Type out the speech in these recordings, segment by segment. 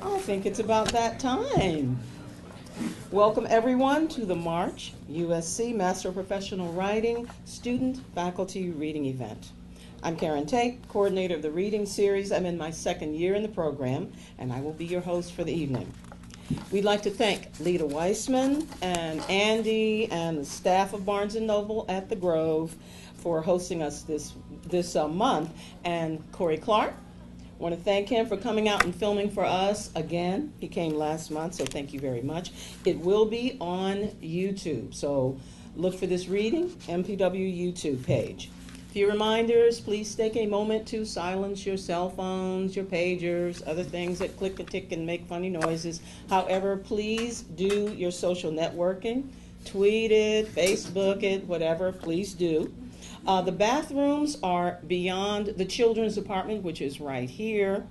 I think it's about that time. Welcome everyone to the March USC Master of Professional Writing Student Faculty Reading Event. I'm Karen Tate, coordinator of the reading series. I'm in my second year in the program, and I will be your host for the evening. We'd like to thank Lita Weissman and Andy and the staff of Barnes & Noble at the Grove for hosting us this month, and Corey Clark. I want to thank him for coming out and filming for us again. He came last month, so thank you very much. It will be on YouTube, so look for this reading, MPW YouTube page. A few reminders, please take a moment to silence your cell phones, your pagers, other things that click and tick and make funny noises. However, please do your social networking. Tweet it, Facebook it, whatever, please do. The bathrooms are beyond the children's department, which is right here.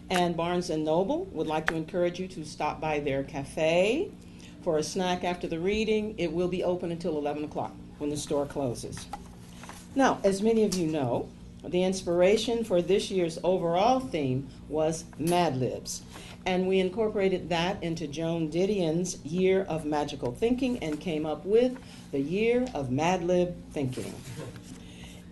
And Barnes & Noble would like to encourage you to stop by their cafe for a snack after the reading. It will be open until 11 o'clock when the store closes. Now, as many of you know, the inspiration for this year's overall theme was Mad Libs. And we incorporated that into Joan Didion's Year of Magical Thinking and came up with the Year of Mad Lib Thinking.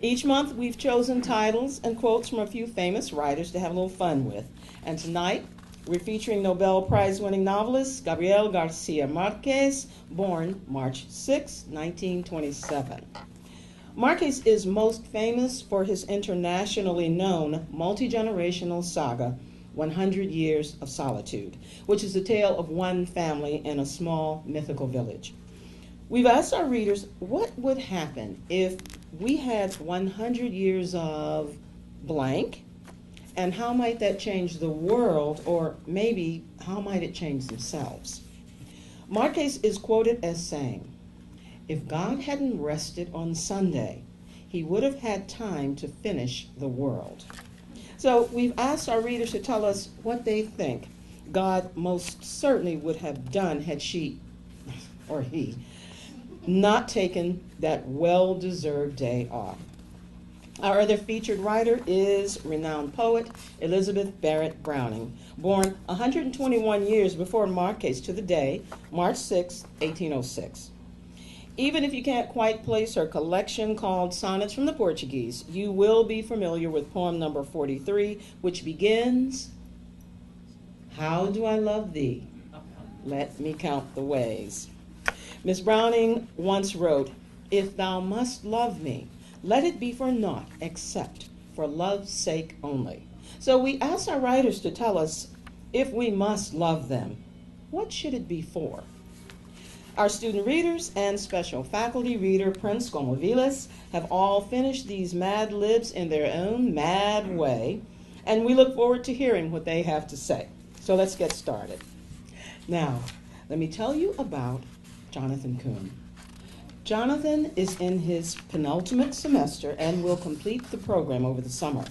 Each month, we've chosen titles and quotes from a few famous writers to have a little fun with. And tonight, we're featuring Nobel Prize-winning novelist Gabriel Garcia Marquez, born March 6, 1927. Marquez is most famous for his internationally known multi-generational saga, 100 Years of Solitude, which is the tale of one family in a small mythical village. We've asked our readers what would happen if we had 100 years of blank, and how might that change the world, or maybe how might it change themselves? Marquez is quoted as saying, "If God hadn't rested on Sunday, he would have had time to finish the world." So we've asked our readers to tell us what they think God most certainly would have done had she, or he, not taken that well-deserved day off. Our other featured writer is renowned poet Elizabeth Barrett Browning, born 121 years before Marquez to the day, March 6, 1806. Even if you can't quite place her collection called Sonnets from the Portuguese, you will be familiar with poem number 43, which begins, "How do I love thee? Let me count the ways." Miss Browning once wrote, "If thou must love me, let it be for naught except for love's sake only." So we asked our writers to tell us, if we must love them, what should it be for? Our student readers and special faculty reader, Prince Gomolvilas, have all finished these Mad Libs in their own mad way, and we look forward to hearing what they have to say. So let's get started. Now, let me tell you about Jonathan Coon. Jonathan is in his penultimate semester and will complete the program over the summer.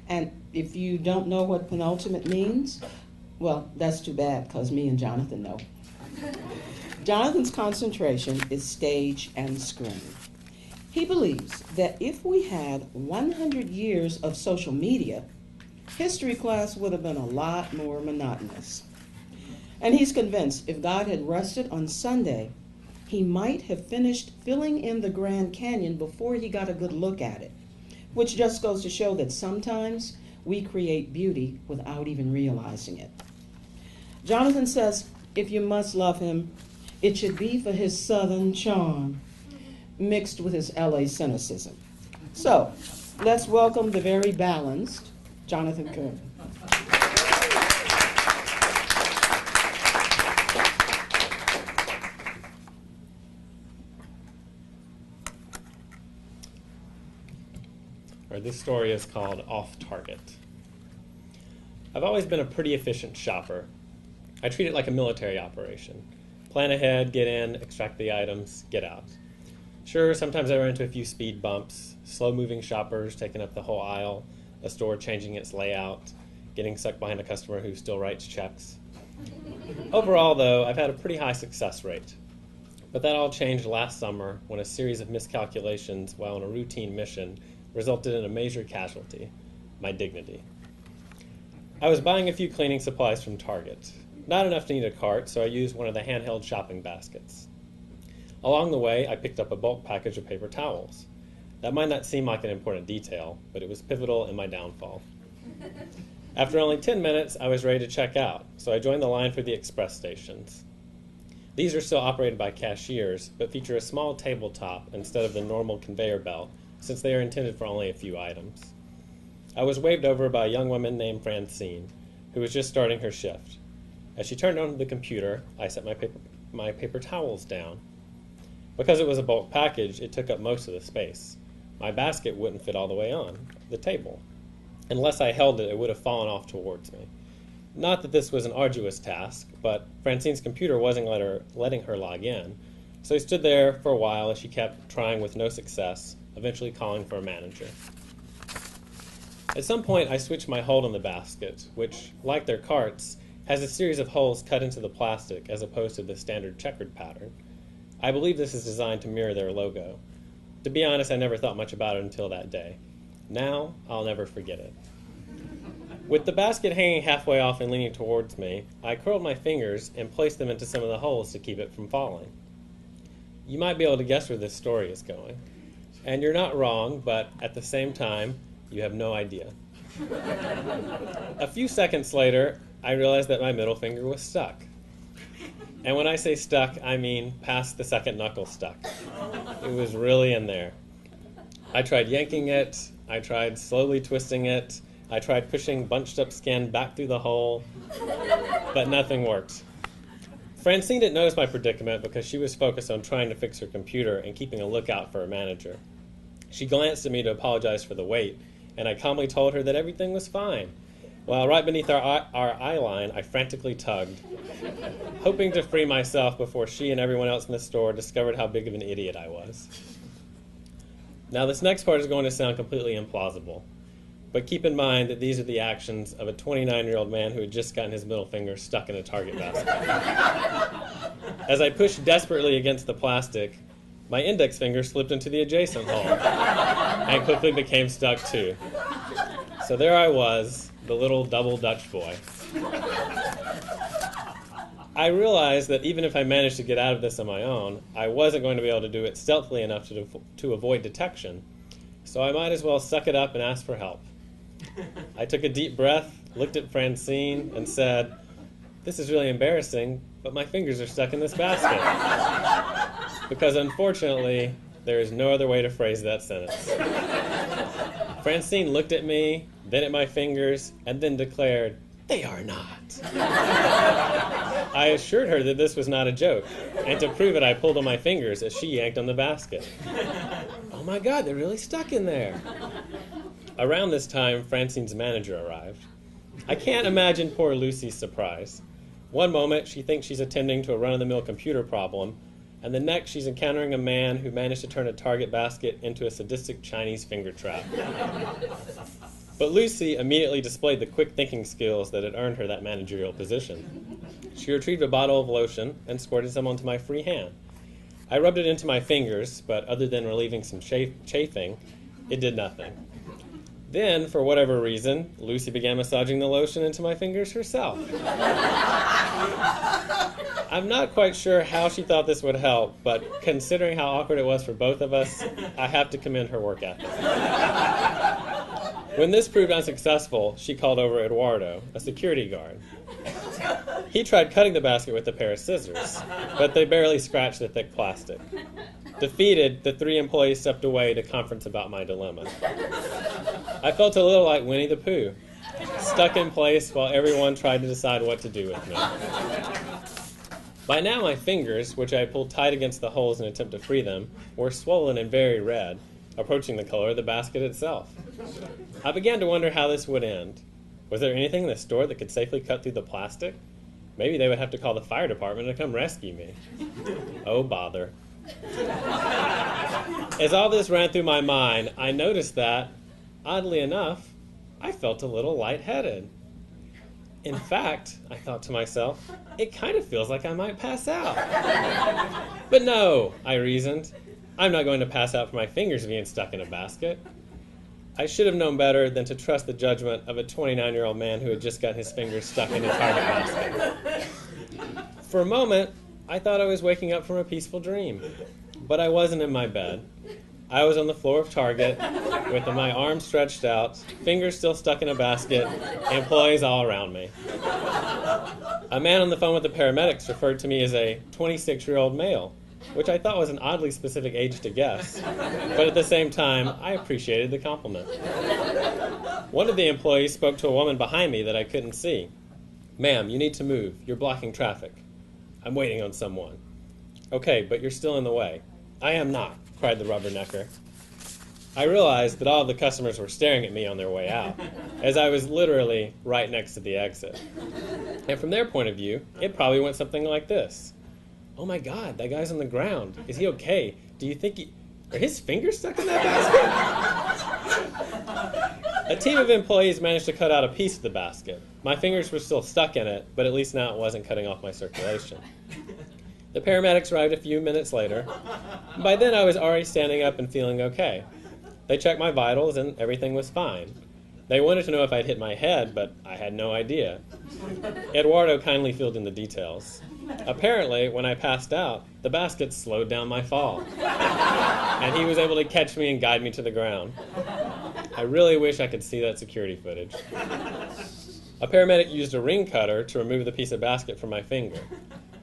And if you don't know what penultimate means, well, that's too bad, because me and Jonathan know. Jonathan's concentration is stage and screen. He believes that if we had 100 years of social media, history class would have been a lot more monotonous. And he's convinced if God had rested on Sunday, he might have finished filling in the Grand Canyon before he got a good look at it, which just goes to show that sometimes we create beauty without even realizing it. Jonathan says, if you must love him, it should be for his Southern charm, mixed with his LA cynicism. So, let's welcome the very balanced Jonathan Coon. This story is called Off Target. I've always been a pretty efficient shopper. I treat it like a military operation. Plan ahead, get in, extract the items, get out. Sure, sometimes I run into a few speed bumps, slow-moving shoppers taking up the whole aisle, a store changing its layout, getting stuck behind a customer who still writes checks. Overall, though, I've had a pretty high success rate. But that all changed last summer when a series of miscalculations while on a routine mission resulted in a major casualty, my dignity. I was buying a few cleaning supplies from Target. Not enough to need a cart, so I used one of the handheld shopping baskets. Along the way, I picked up a bulk package of paper towels. That might not seem like an important detail, but it was pivotal in my downfall. After only 10 minutes, I was ready to check out, so I joined the line for the express stations. These are still operated by cashiers, but feature a small tabletop instead of the normal conveyor belt, since they are intended for only a few items. I was waved over by a young woman named Francine, who was just starting her shift. As she turned on the computer, I set my paper towels down. Because it was a bulk package, it took up most of the space. My basket wouldn't fit all the way on the table. Unless I held it, it would have fallen off towards me. Not that this was an arduous task, but Francine's computer wasn't letting her log in, so I stood there for a while as she kept trying with no success, eventually calling for a manager. At some point, I switched my hold on the basket, which, like their carts, has a series of holes cut into the plastic as opposed to the standard checkered pattern. I believe this is designed to mirror their logo. To be honest, I never thought much about it until that day. Now, I'll never forget it. With the basket hanging halfway off and leaning towards me, I curled my fingers and placed them into some of the holes to keep it from falling. You might be able to guess where this story is going. And you're not wrong, but at the same time, you have no idea. A few seconds later, I realized that my middle finger was stuck. And when I say stuck, I mean past the second knuckle stuck. It was really in there. I tried yanking it, I tried slowly twisting it, I tried pushing bunched up skin back through the hole, but nothing worked. Francine didn't notice my predicament because she was focused on trying to fix her computer and keeping a lookout for a manager. She glanced at me to apologize for the wait, and I calmly told her that everything was fine. While right beneath our eye line, I frantically tugged, hoping to free myself before she and everyone else in the store discovered how big of an idiot I was. Now, this next part is going to sound completely implausible, but keep in mind that these are the actions of a 29-year-old man who had just gotten his middle finger stuck in a Target basket. As I pushed desperately against the plastic, my index finger slipped into the adjacent hole and quickly became stuck too. So there I was, the little double Dutch boy. I realized that even if I managed to get out of this on my own, I wasn't going to be able to do it stealthily enough to avoid detection, so I might as well suck it up and ask for help. I took a deep breath, looked at Francine, and said, "This is really embarrassing, but my fingers are stuck in this basket." Because unfortunately, there is no other way to phrase that sentence. Francine looked at me, then at my fingers, and then declared, "They are not." I assured her that this was not a joke, and to prove it, I pulled on my fingers as she yanked on the basket. Oh my God, they're really stuck in there. Around this time, Francine's manager arrived. I can't imagine poor Lucy's surprise. One moment, she thinks she's attending to a run-of-the-mill computer problem, and the next, she's encountering a man who managed to turn a Target basket into a sadistic Chinese finger trap. But Lucy immediately displayed the quick thinking skills that had earned her that managerial position. She retrieved a bottle of lotion and squirted some onto my free hand. I rubbed it into my fingers, but other than relieving some chafing, it did nothing. Then, for whatever reason, Lucy began massaging the lotion into my fingers herself. I'm not quite sure how she thought this would help, but considering how awkward it was for both of us, I have to commend her work ethic. When this proved unsuccessful, she called over Eduardo, a security guard. He tried cutting the basket with a pair of scissors, but they barely scratched the thick plastic. Defeated, the three employees stepped away to conference about my dilemma. I felt a little like Winnie the Pooh, stuck in place while everyone tried to decide what to do with me. By now my fingers, which I had pulled tight against the holes in an attempt to free them, were swollen and very red, approaching the color of the basket itself. I began to wonder how this would end. Was there anything in the store that could safely cut through the plastic? Maybe they would have to call the fire department to come rescue me. Oh, bother. As all this ran through my mind, I noticed that, oddly enough, I felt a little lightheaded. In fact, I thought to myself, it kind of feels like I might pass out. But no, I reasoned, I'm not going to pass out for my fingers being stuck in a basket. I should have known better than to trust the judgment of a 29-year-old man who had just got his fingers stuck in a Target basket. For a moment, I thought I was waking up from a peaceful dream, but I wasn't in my bed. I was on the floor of Target with my arms stretched out, fingers still stuck in a basket, employees all around me. A man on the phone with the paramedics referred to me as a 26-year-old male, which I thought was an oddly specific age to guess, but at the same time, I appreciated the compliment. One of the employees spoke to a woman behind me that I couldn't see. "Ma'am, you need to move. You're blocking traffic." "I'm waiting on someone." "Okay, but you're still in the way." "I am not," cried the rubbernecker. I realized that all of the customers were staring at me on their way out, as I was literally right next to the exit. And from their point of view, it probably went something like this. "Oh my God, that guy's on the ground. Is he okay? Do you think are his fingers stuck in that basket?" A team of employees managed to cut out a piece of the basket. My fingers were still stuck in it, but at least now it wasn't cutting off my circulation. The paramedics arrived a few minutes later. By then I was already standing up and feeling okay. They checked my vitals and everything was fine. They wanted to know if I'd hit my head, but I had no idea. Eduardo kindly filled in the details. Apparently, when I passed out, the basket slowed down my fall, and he was able to catch me and guide me to the ground. I really wish I could see that security footage. A paramedic used a ring cutter to remove the piece of basket from my finger.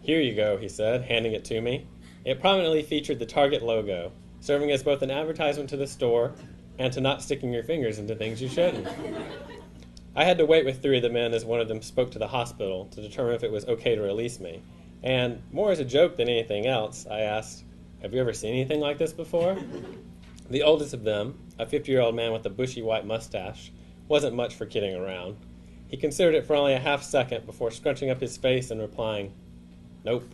"Here you go," he said, handing it to me. It prominently featured the Target logo, serving as both an advertisement to the store and to not sticking your fingers into things you shouldn't. I had to wait with 3 of the men as one of them spoke to the hospital to determine if it was okay to release me. And, more as a joke than anything else, I asked, "Have you ever seen anything like this before?" The oldest of them, a 50-year-old man with a bushy white mustache, wasn't much for kidding around. He considered it for only a half second before scrunching up his face and replying, "Nope."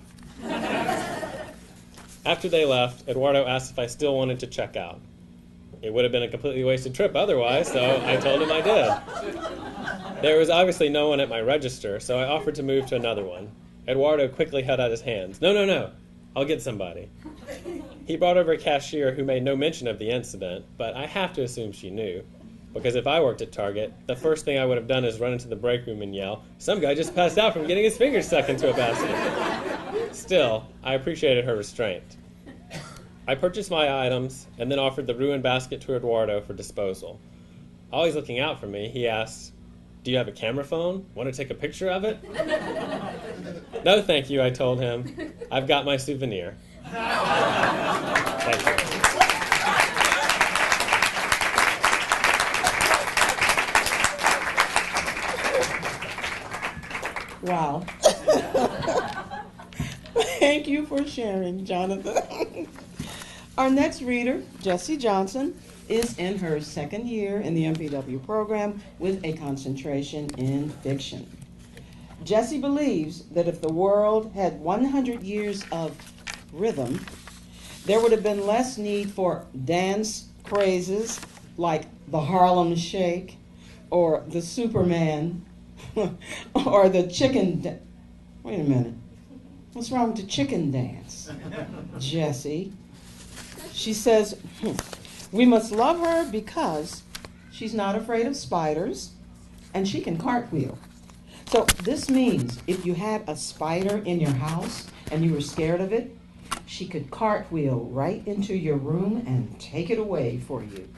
After they left, Eduardo asked if I still wanted to check out. It would have been a completely wasted trip otherwise, so I told him I did. There was obviously no one at my register, so I offered to move to another one. Eduardo quickly held out his hands. No, I'll get somebody." He brought over a cashier who made no mention of the incident, but I have to assume she knew, because if I worked at Target, the first thing I would have done is run into the break room and yell, "Some guy just passed out from getting his fingers stuck into a basket." Still, I appreciated her restraint. I purchased my items and then offered the ruined basket to Eduardo for disposal. Always looking out for me, he asked, "Do you have a camera phone? Want to take a picture of it?" "No, thank you," I told him. "I've got my souvenir." Thank you. Wow. Thank you for sharing, Jonathan. Our next reader, Jessie Johnson, is in her second year in the MPW program with a concentration in fiction. Jessie believes that if the world had 100 years of rhythm, there would have been less need for dance crazes like the Harlem Shake or the Superman or the chicken wait a minute. What's wrong with the chicken dance? Jessie. She says, we must love her because she's not afraid of spiders and she can cartwheel. So this means if you had a spider in your house and you were scared of it, she could cartwheel right into your room and take it away for you.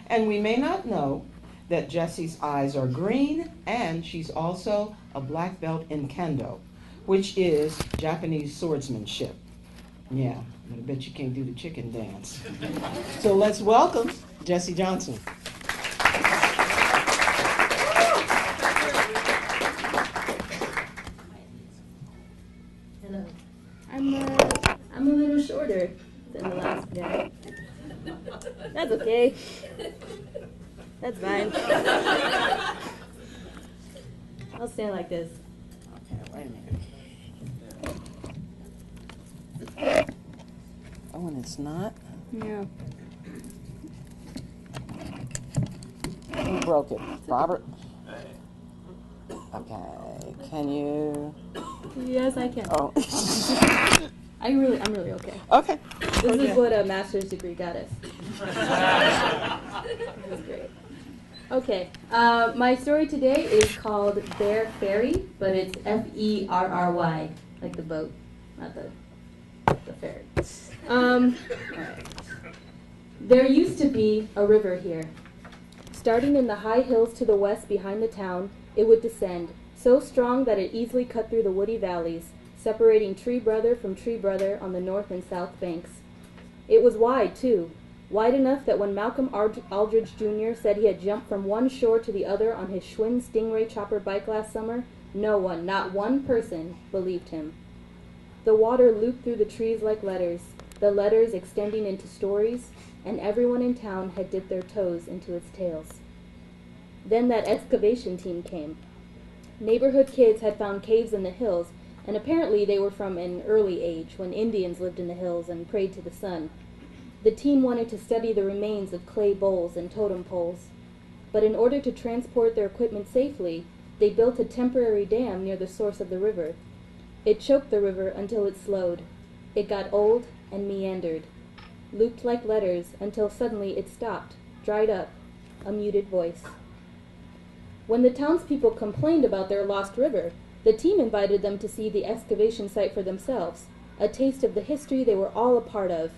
And we may not know that Jessie's eyes are green, and she's also a black belt in kendo, which is Japanese swordsmanship. Yeah, but I bet you can't do the chicken dance. So let's welcome Jessie Johnson. Hello. I'm a little shorter than the last guy. That's okay. That's fine. I'll stand like this. Okay, wait a minute. Oh, and it's not? Yeah. Who broke it? Robert? Okay, can you? Yes, I can. Oh. I'm really okay. Okay. This is what a master's degree got us. This is great. Okay, my story today is called Bear Ferry, but it's Ferry, like the boat, not the ferry. All right. There used to be a river here. Starting in the high hills to the west behind the town, it would descend, so strong that it easily cut through the woody valleys, separating tree brother from tree brother on the north and south banks. It was wide, too, wide enough that when Malcolm Aldridge Jr. said he had jumped from one shore to the other on his Schwinn Stingray chopper bike last summer, no one, not one person, believed him. The water looped through the trees like letters, the letters extending into stories, and everyone in town had dipped their toes into its tales. Then that excavation team came. Neighborhood kids had found caves in the hills, and apparently they were from an early age, when Indians lived in the hills and prayed to the sun. The team wanted to study the remains of clay bowls and totem poles. But in order to transport their equipment safely, they built a temporary dam near the source of the river. It choked the river until it slowed. It got old and meandered, looped like letters until suddenly it stopped, dried up, a muted voice. When the townspeople complained about their lost river, the team invited them to see the excavation site for themselves, a taste of the history they were all a part of.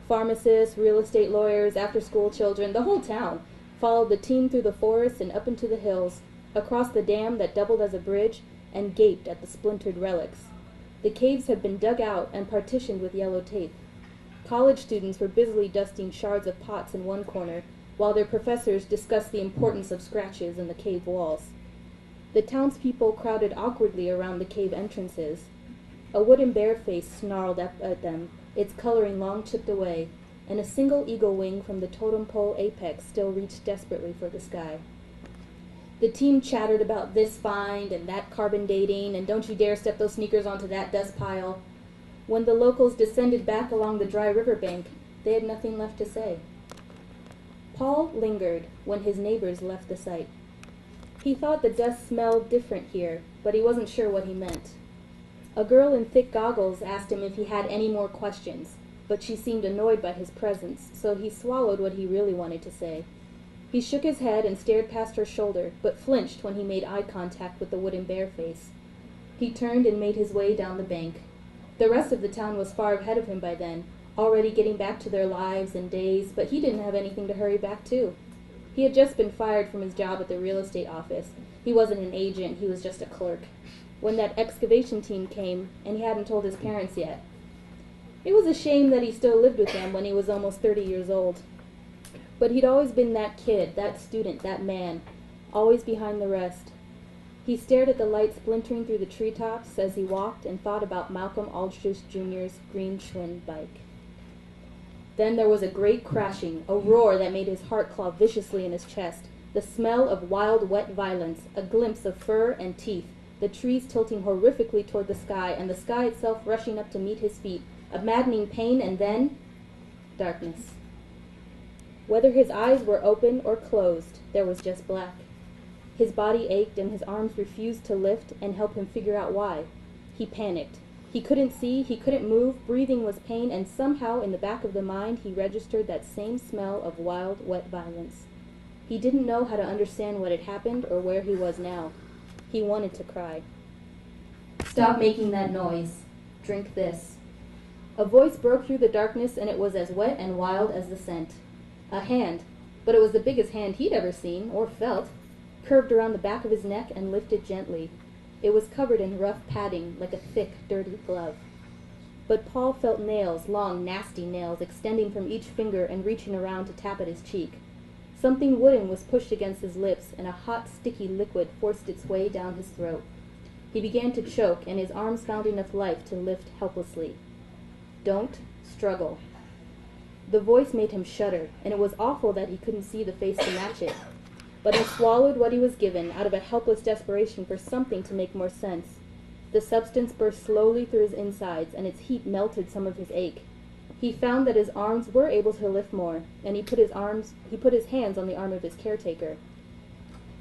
Pharmacists, real estate lawyers, after-school children, the whole town followed the team through the forest and up into the hills, across the dam that doubled as a bridge, and gaped at the splintered relics. The caves had been dug out and partitioned with yellow tape. College students were busily dusting shards of pots in one corner, while their professors discussed the importance of scratches in the cave walls. The townspeople crowded awkwardly around the cave entrances. A wooden bear face snarled up at them, its coloring long chipped away, and a single eagle wing from the totem pole apex still reached desperately for the sky. The team chattered about this find and that carbon dating, and don't you dare step those sneakers onto that dust pile. When the locals descended back along the dry riverbank, they had nothing left to say. Paul lingered when his neighbors left the site. He thought the dust smelled different here, but he wasn't sure what he meant. A girl in thick goggles asked him if he had any more questions, but she seemed annoyed by his presence, so he swallowed what he really wanted to say. He shook his head and stared past her shoulder, but flinched when he made eye contact with the wooden bear face. He turned and made his way down the bank. The rest of the town was far ahead of him by then, already getting back to their lives and days, but he didn't have anything to hurry back to. He had just been fired from his job at the real estate office. He wasn't an agent, he was just a clerk, when that excavation team came, and he hadn't told his parents yet. It was a shame that he still lived with them when he was almost 30 years old. But he'd always been that kid, that student, that man, always behind the rest. He stared at the light splintering through the treetops as he walked and thought about Malcolm Aldridge Jr.'s green Schwinn bike. Then there was a great crashing, a roar that made his heart claw viciously in his chest, the smell of wild, wet violence, a glimpse of fur and teeth, the trees tilting horrifically toward the sky, and the sky itself rushing up to meet his feet, a maddening pain, and then darkness. Whether his eyes were open or closed, there was just black. His body ached and his arms refused to lift and help him figure out why. He panicked. He couldn't see, he couldn't move, breathing was pain, and somehow in the back of the mind he registered that same smell of wild, wet violence. He didn't know how to understand what had happened or where he was now. He wanted to cry. "Stop making that noise. Drink this." A voice broke through the darkness, and it was as wet and wild as the scent. A hand, but it was the biggest hand he'd ever seen, or felt, curved around the back of his neck and lifted gently. It was covered in rough padding, like a thick, dirty glove. But Paul felt nails, long, nasty nails, extending from each finger and reaching around to tap at his cheek. Something wooden was pushed against his lips, and a hot, sticky liquid forced its way down his throat. He began to choke, and his arms found enough life to lift helplessly. "Don't struggle." The voice made him shudder, and it was awful that he couldn't see the face to match it. But he swallowed what he was given out of a helpless desperation for something to make more sense. The substance burst slowly through his insides, and its heat melted some of his ache. He found that his arms were able to lift more, and he put his hands on the arm of his caretaker.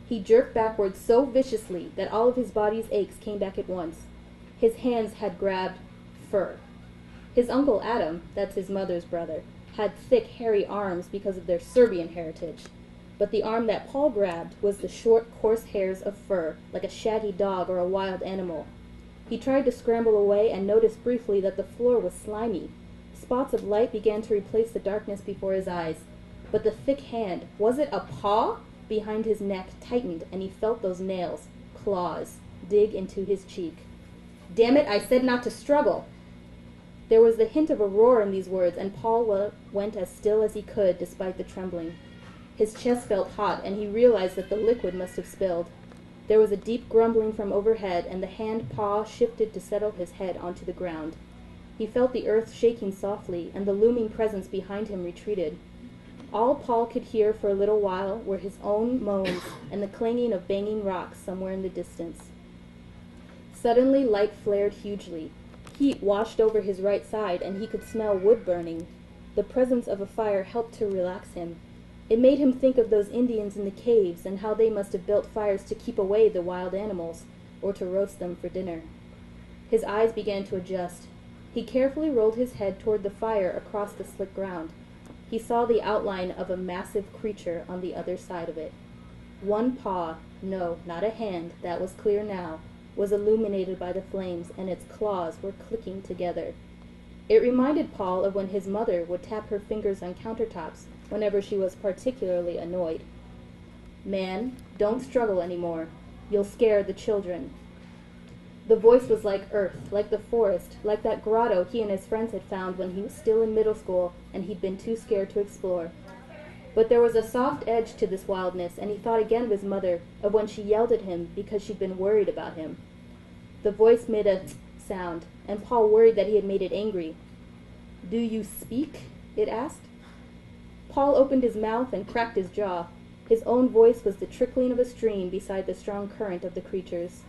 He jerked backwards so viciously that all of his body's aches came back at once. His hands had grabbed fur. His uncle Adam, that's his mother's brother, had thick, hairy arms because of their Serbian heritage. but the arm that Paul grabbed was the short, coarse hairs of fur, like a shaggy dog or a wild animal. He tried to scramble away and noticed briefly that the floor was slimy. Spots of light began to replace the darkness before his eyes. But the thick hand, was it a paw? Behind his neck tightened, and he felt those nails, claws, dig into his cheek. "Damn it, I said not to struggle!" There was the hint of a roar in these words, and Paul went as still as he could, despite the trembling. His chest felt hot, and he realized that the liquid must have spilled. There was a deep grumbling from overhead, and the hand-paw shifted to settle his head onto the ground. He felt the earth shaking softly, and the looming presence behind him retreated. All Paul could hear for a little while were his own moans and the clanging of banging rocks somewhere in the distance. Suddenly, light flared hugely. Heat washed over his right side, and he could smell wood burning. The presence of a fire helped to relax him. It made him think of those Indians in the caves and how they must have built fires to keep away the wild animals, or to roast them for dinner. His eyes began to adjust. He carefully rolled his head toward the fire across the slick ground. He saw the outline of a massive creature on the other side of it. One paw, no, not a hand, that was clear now, was illuminated by the flames, and its claws were clicking together. It reminded Paul of when his mother would tap her fingers on countertops whenever she was particularly annoyed. "Man, don't struggle anymore. You'll scare the children." The voice was like earth, like the forest, like that grotto he and his friends had found when he was still in middle school and he'd been too scared to explore. But there was a soft edge to this wildness, and he thought again of his mother, of when she yelled at him because she'd been worried about him. The voice made a tsk sound, and Paul worried that he had made it angry. "Do you speak?" it asked. Paul opened his mouth and cracked his jaw. His own voice was the trickling of a stream beside the strong current of the creature's.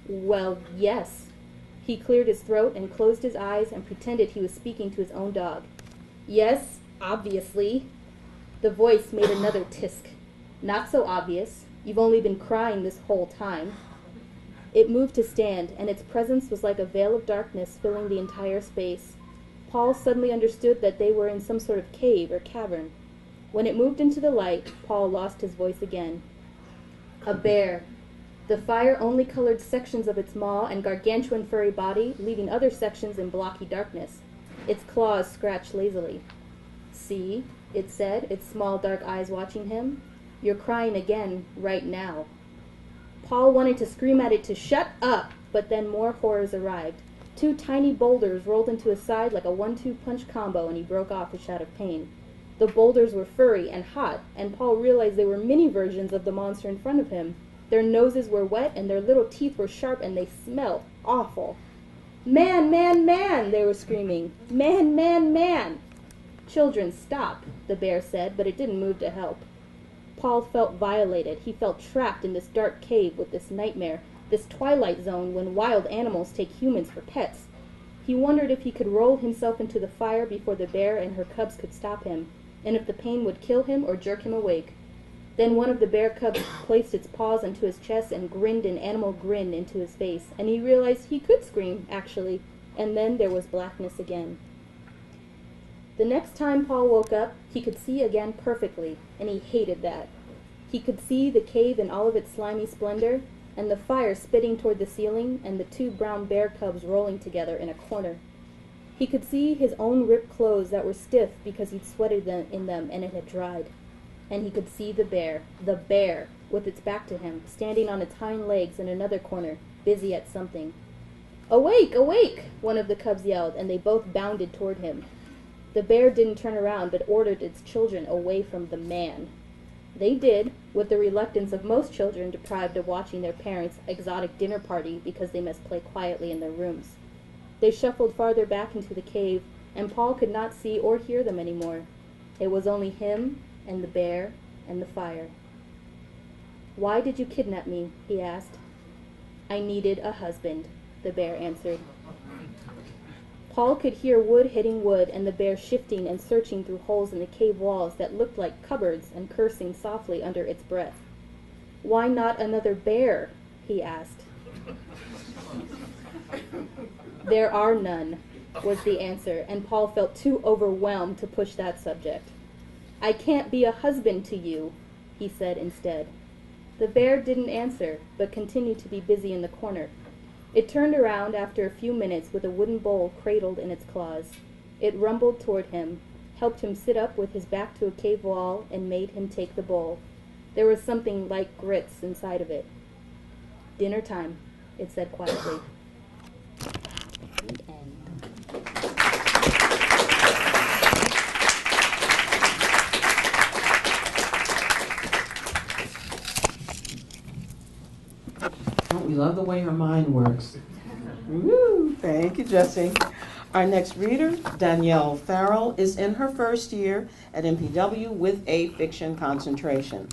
"Well, yes." He cleared his throat and closed his eyes and pretended he was speaking to his own dog. "Yes, obviously." The voice made another tisk. "Not so obvious. You've only been crying this whole time." It moved to stand, and its presence was like a veil of darkness filling the entire space. Paul suddenly understood that they were in some sort of cave or cavern. When it moved into the light, Paul lost his voice again. A bear. The fire only colored sections of its maw and gargantuan furry body, leaving other sections in blocky darkness. Its claws scratched lazily. "See," it said, its small dark eyes watching him. "You're crying again, right now." Paul wanted to scream at it to shut up, but then more horrors arrived. 2 tiny boulders rolled into his side like a 1-2 punch combo, and he broke off a shout of pain. The boulders were furry and hot, and Paul realized they were mini versions of the monster in front of him. Their noses were wet, and their little teeth were sharp, and they smelled awful. "Man, man, man!" they were screaming. "Man, man, man!" "Children, stop," the bear said, but it didn't move to help. Paul felt violated. He felt trapped in this dark cave with this nightmare, this twilight zone when wild animals take humans for pets. He wondered if he could roll himself into the fire before the bear and her cubs could stop him, and if the pain would kill him or jerk him awake. Then one of the bear cubs placed its paws into his chest and grinned an animal grin into his face, and he realized he could scream, actually, and then there was blackness again. The next time Paul woke up, he could see again perfectly, and he hated that. He could see the cave in all of its slimy splendor, and the fire spitting toward the ceiling, and the 2 brown bear cubs rolling together in a corner. He could see his own ripped clothes that were stiff because he'd sweated in them and it had dried. And he could see the bear, with its back to him, standing on its hind legs in another corner, busy at something. "Awake, awake!" one of the cubs yelled, and they both bounded toward him. The bear didn't turn around, but ordered its children away from the man. They did, with the reluctance of most children deprived of watching their parents' exotic dinner party because they must play quietly in their rooms. They shuffled farther back into the cave, and Paul could not see or hear them anymore. It was only him and the bear and the fire. "Why did you kidnap me?" he asked. "I needed a husband," the bear answered. Paul could hear wood hitting wood and the bear shifting and searching through holes in the cave walls that looked like cupboards and cursing softly under its breath. "Why not another bear?" he asked. "There are none," was the answer, and Paul felt too overwhelmed to push that subject. "I can't be a husband to you." he said instead. The bear didn't answer, but continued to be busy in the corner. It turned around after a few minutes with a wooden bowl cradled in its claws. It rumbled toward him, helped him sit up with his back to a cave wall, and made him take the bowl. There was something like grits inside of it. "Dinner time," it said quietly. The end. We love the way her mind works. Woo! Thank you, Jessie. Our next reader, Danielle Farrell, is in her first year at MPW with a fiction concentration.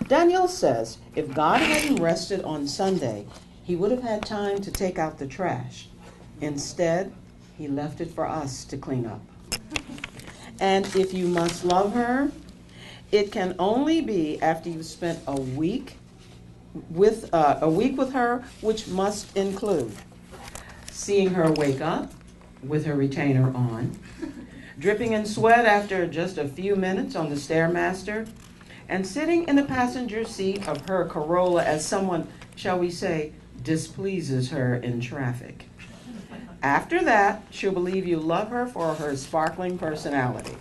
Danielle says, if God hadn't rested on Sunday, he would have had time to take out the trash. Instead, he left it for us to clean up. And if you must love her, it can only be after you've spent a week with her, which must include seeing her wake up with her retainer on, dripping in sweat after just a few minutes on the Stairmaster, and sitting in the passenger seat of her Corolla as someone, shall we say, displeases her in traffic. After that, she'll believe you love her for her sparkling personality.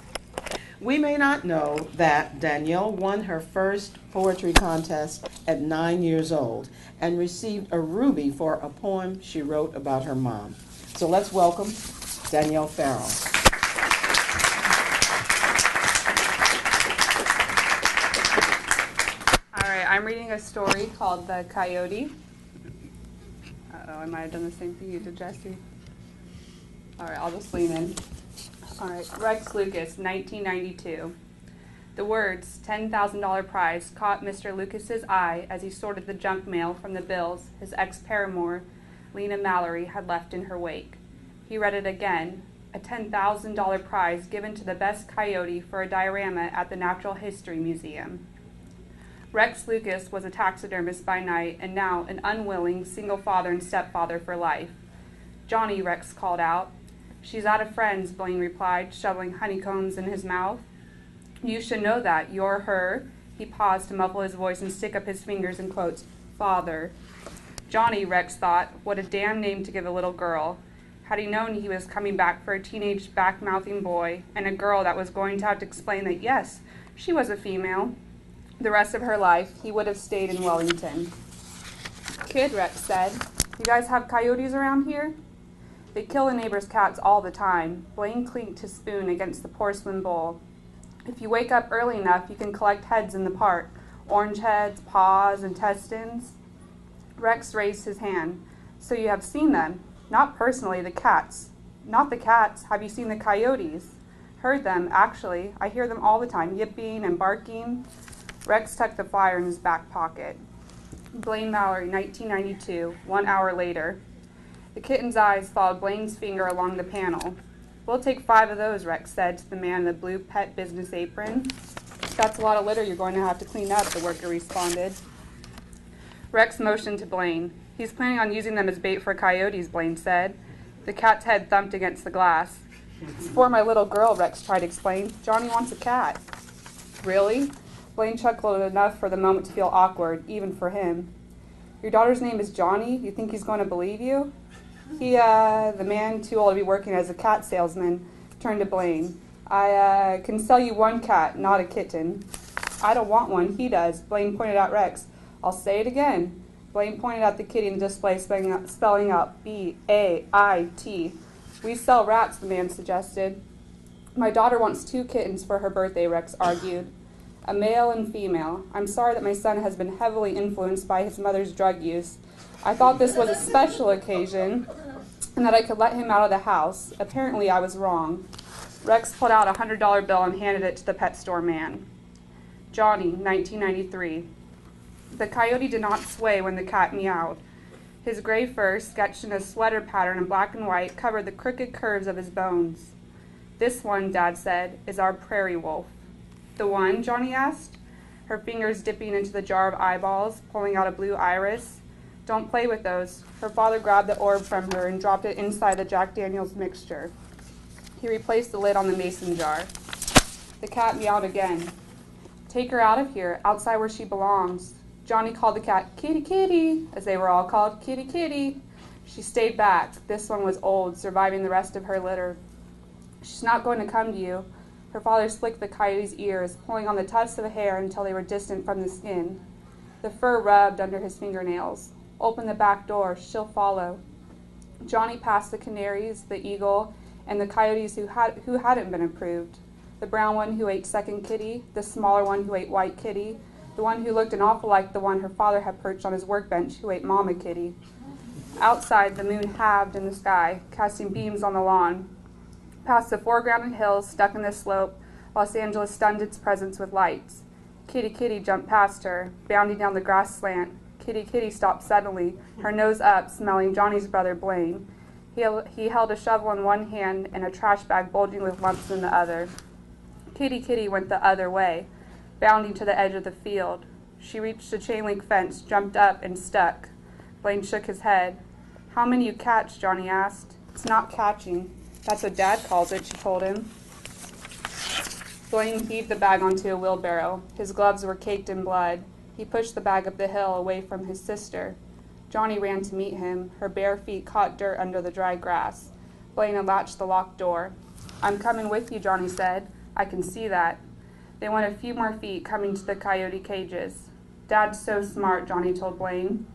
We may not know that Danielle won her first poetry contest at 9 years old and received a Ruby for a poem she wrote about her mom. So let's welcome Danielle Farrell. All right, I'm reading a story called The Coyote. Uh-oh, I might have done the same thing you did, Jesse. All right, I'll just lean in. All right, Rex Lucas, 1992. The words, $10,000 prize, caught Mr. Lucas's eye as he sorted the junk mail from the bills his ex-paramour, Lena Mallory, had left in her wake. He read it again, a $10,000 prize given to the best coyote for a diorama at the Natural History Museum. Rex Lucas was a taxidermist by night and now an unwilling single father and stepfather for life. "Johnny," Rex called out. "She's at a friend's," Blaine replied, shoveling honeycombs in his mouth. "You should know that. You're her." He paused to muffle his voice and stick up his fingers in quotes. "Father." Johnny, Rex thought, what a damn name to give a little girl. Had he known he was coming back for a teenage back-mouthing boy and a girl that was going to have to explain that, yes, she was a female, the rest of her life, he would have stayed in Wellington. "Kid," Rex said, "you guys have coyotes around here?" "They kill the neighbor's cats all the time." Blaine clinked his spoon against the porcelain bowl. "If you wake up early enough, you can collect heads in the park. Orange heads, paws, intestines." Rex raised his hand. "So you have seen them?" "Not personally, the cats." "Not the cats. Have you seen the coyotes?" "Heard them, actually. I hear them all the time, yipping and barking." Rex tucked the flyer in his back pocket. Blaine Mallory, 1992, 1 hour later. The kitten's eyes followed Blaine's finger along the panel. "We'll take 5 of those," Rex said to the man in the blue pet business apron. "That's a lot of litter you're going to have to clean up," the worker responded. Rex motioned to Blaine. "He's planning on using them as bait for coyotes," Blaine said. The cat's head thumped against the glass. "It's for my little girl," Rex tried to explain. "Johnny wants a cat." "Really?" Blaine chuckled enough for the moment to feel awkward, even for him. "Your daughter's name is Johnny? You think he's going to believe you?" The man, too old to be working as a cat salesman, turned to Blaine. I can sell you 1 cat, not a kitten." "I don't want one, he does." Blaine pointed at Rex. "I'll say it again." Blaine pointed at the kitty in the display, spelling out B-A-I-T. "We sell rats," the man suggested. "My daughter wants 2 kittens for her birthday," Rex argued. "A male and female. I'm sorry that my son has been heavily influenced by his mother's drug use. I thought this was a special occasion and that I could let him out of the house. Apparently I was wrong." Rex pulled out a $100 bill and handed it to the pet store man. Johnny, 1993. The coyote did not sway when the cat meowed. His gray fur, sketched in a sweater pattern in black and white, covered the crooked curves of his bones. "This one," Dad said, "is our prairie wolf." "The one?" Johnny asked, her fingers dipping into the jar of eyeballs, pulling out a blue iris. "Don't play with those." Her father grabbed the orb from her and dropped it inside the Jack Daniels mixture. He replaced the lid on the mason jar. The cat meowed again. Take her out of here, outside where she belongs. Johnny called the cat, "Kitty, kitty," as they were all called, "Kitty, kitty." She stayed back. This one was old, surviving the rest of her litter. "She's not going to come to you." Her father slicked the coyote's ears, pulling on the tufts of hair until they were distant from the skin. The fur rubbed under his fingernails. "Open the back door. She'll follow." Johnny passed the canaries, the eagle, and the coyotes who hadn't been approved. The brown one who ate second kitty, the smaller one who ate white kitty, the one who looked an awful like the one her father had perched on his workbench who ate mama kitty. Outside, the moon halved in the sky, casting beams on the lawn. Past the foregrounded hills stuck in the slope, Los Angeles stunned its presence with lights. Kitty Kitty jumped past her, bounding down the grass slant. Kitty Kitty stopped suddenly, her nose up, smelling Johnny's brother Blaine. He held a shovel in one hand and a trash bag bulging with lumps in the other. Kitty Kitty went the other way, bounding to the edge of the field. She reached the chain-link fence, jumped up, and stuck. Blaine shook his head. "How many you catch?" Johnny asked. "It's not catching. That's what Dad calls it," she told him. Blaine heaved the bag onto a wheelbarrow. His gloves were caked in blood. He pushed the bag up the hill away from his sister. Johnny ran to meet him. Her bare feet caught dirt under the dry grass. Blaine unlatched the locked door. "I'm coming with you," Johnny said. "I can see that." They went a few more feet, coming to the coyote cages. "Dad's so smart," Johnny told Blaine.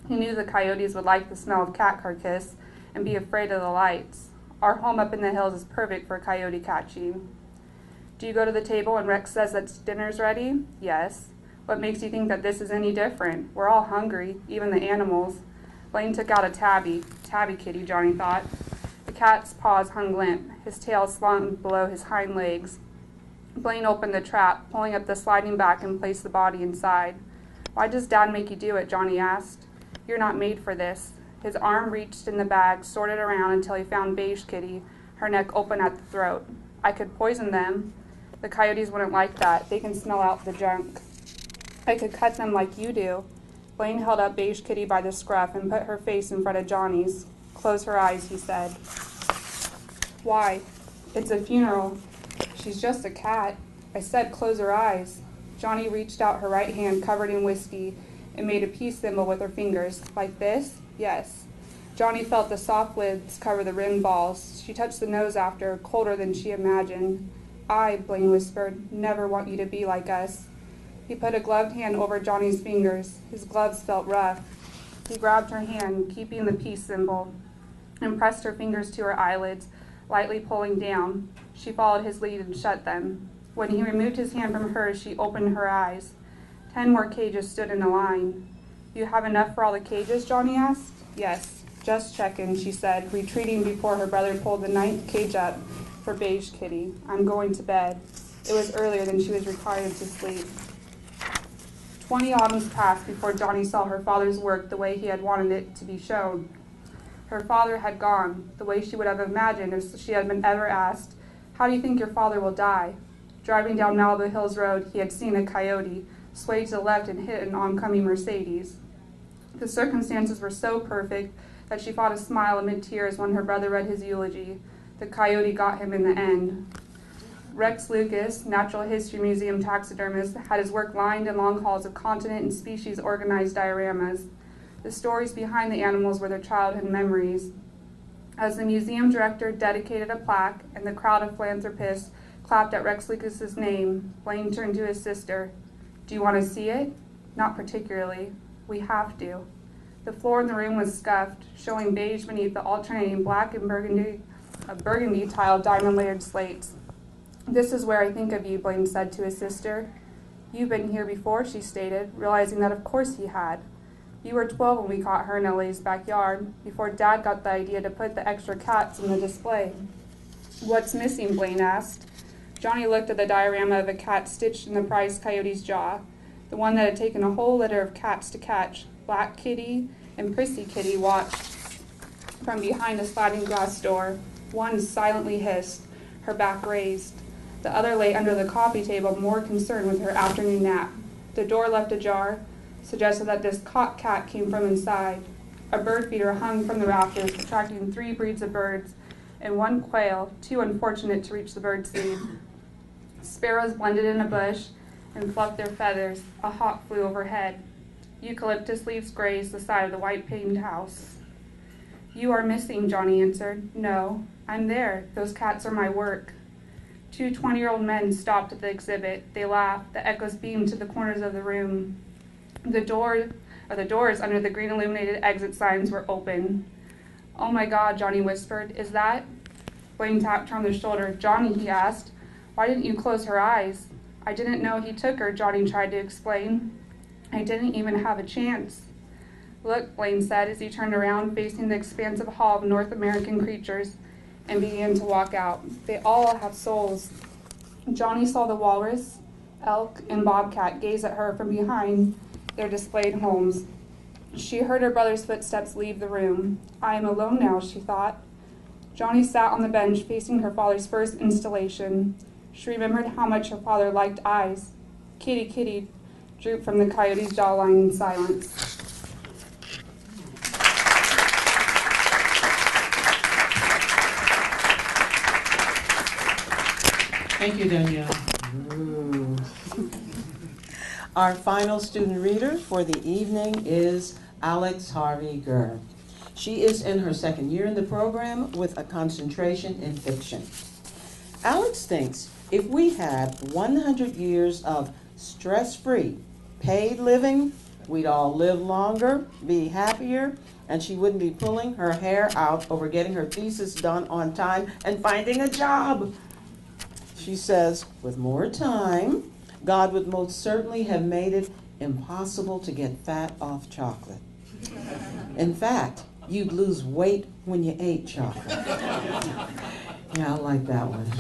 He knew the coyotes would like the smell of cat carcass and be afraid of the lights. "Our home up in the hills is perfect for coyote catching." "Do you go to the table when Rex says that dinner's ready?" "Yes." "What makes you think that this is any different? We're all hungry, even the animals." Blaine took out a tabby. Tabby kitty, Johnny thought. The cat's paws hung limp, his tail slung below his hind legs. Blaine opened the trap, pulling up the sliding back and placed the body inside. "Why does Dad make you do it?" Johnny asked. "You're not made for this." His arm reached in the bag, sorted around until he found Beige Kitty, her neck open at the throat. "I could poison them." "The coyotes wouldn't like that. They can smell out the junk." "I could cut them like you do." Blaine held up Beige Kitty by the scruff and put her face in front of Johnny's. "Close her eyes," he said. "Why?" "It's a funeral." "She's just a cat." "I said close her eyes." Johnny reached out her right hand covered in whiskey and made a peace symbol with her fingers. "Like this?" "Yes." Johnny felt the soft lids cover the rimmed balls. She touched the nose after, colder than she imagined. "I," Blaine whispered, "never want you to be like us." He put a gloved hand over Johnny's fingers. His gloves felt rough. He grabbed her hand, keeping the peace symbol, and pressed her fingers to her eyelids, lightly pulling down. She followed his lead and shut them. When he removed his hand from hers, she opened her eyes. 10 more cages stood in a line. "You have enough for all the cages?" Johnny asked. "Yes, just checking," she said, retreating before her brother pulled the 9th cage up for Beige Kitty. "I'm going to bed." It was earlier than she was required to sleep. 20 autumns passed before Johnny saw her father's work the way he had wanted it to be shown. Her father had gone, the way she would have imagined if she had been ever asked, "How do you think your father will die?" Driving down Malibu Hills Road, he had seen a coyote sway to the left and hit an oncoming Mercedes. The circumstances were so perfect that she fought a smile amid tears when her brother read his eulogy. The coyote got him in the end. Rex Lucas, Natural History Museum taxidermist, had his work lined in long halls of continent and species organized dioramas. The stories behind the animals were their childhood memories. As the museum director dedicated a plaque and the crowd of philanthropists clapped at Rex Lucas's name, Blaine turned to his sister. "Do you want to see it?" "Not particularly." "We have to." The floor in the room was scuffed, showing beige beneath the alternating black and burgundy tiled diamond-layered slates. "This is where I think of you," Blaine said to his sister. "You've been here before," she stated, realizing that of course he had. "You were 12 when we caught her in Ellie's backyard, before Dad got the idea to put the extra cats in the display." "What's missing?" Blaine asked. Johnny looked at the diorama of a cat stitched in the prize coyote's jaw, the one that had taken a whole litter of cats to catch. Black Kitty and Prissy Kitty watched from behind a sliding glass door. One silently hissed, her back raised. The other lay under the coffee table, more concerned with her afternoon nap. The door left ajar suggested that this caught cat came from inside. A bird feeder hung from the rafters, attracting 3 breeds of birds, and 1 quail, too unfortunate to reach the birdseed. Sparrows blended in a bush, and fluffed their feathers. A hawk flew overhead. Eucalyptus leaves grazed the side of the white-paned house. "You are missing," Johnny answered. "No, I'm there. Those cats are my work." Two 20-year-old men stopped at the exhibit. They laughed. The echoes beamed to the corners of the room. The doors under the green illuminated exit signs were open. "Oh my God," Johnny whispered. "Is that?" Blaine tapped her on the shoulder. "Johnny," he asked, "why didn't you close her eyes?" "I didn't know he took her," Johnny tried to explain. "I didn't even have a chance." "Look," Blaine said as he turned around, facing the expansive hall of North American creatures, and began to walk out. "They all have souls." Johnny saw the walrus, elk, and bobcat gaze at her from behind their displayed homes. She heard her brother's footsteps leave the room. "I am alone now," she thought. Johnny sat on the bench facing her father's first installation. She remembered how much her father liked eyes. "Kitty, kitty," drooped from the coyote's jawline in silence. Thank you, Danielle. Ooh. Our final student reader for the evening is Alex Harvey Gerb. She is in her second year in the program with a concentration in fiction. Alex thinks if we had 100 years of stress-free, paid living, we'd all live longer, be happier, and she wouldn't be pulling her hair out over getting her thesis done on time and finding a job. She says, with more time, God would most certainly have made it impossible to get fat off chocolate. In fact, you'd lose weight when you ate chocolate. Yeah, I like that one.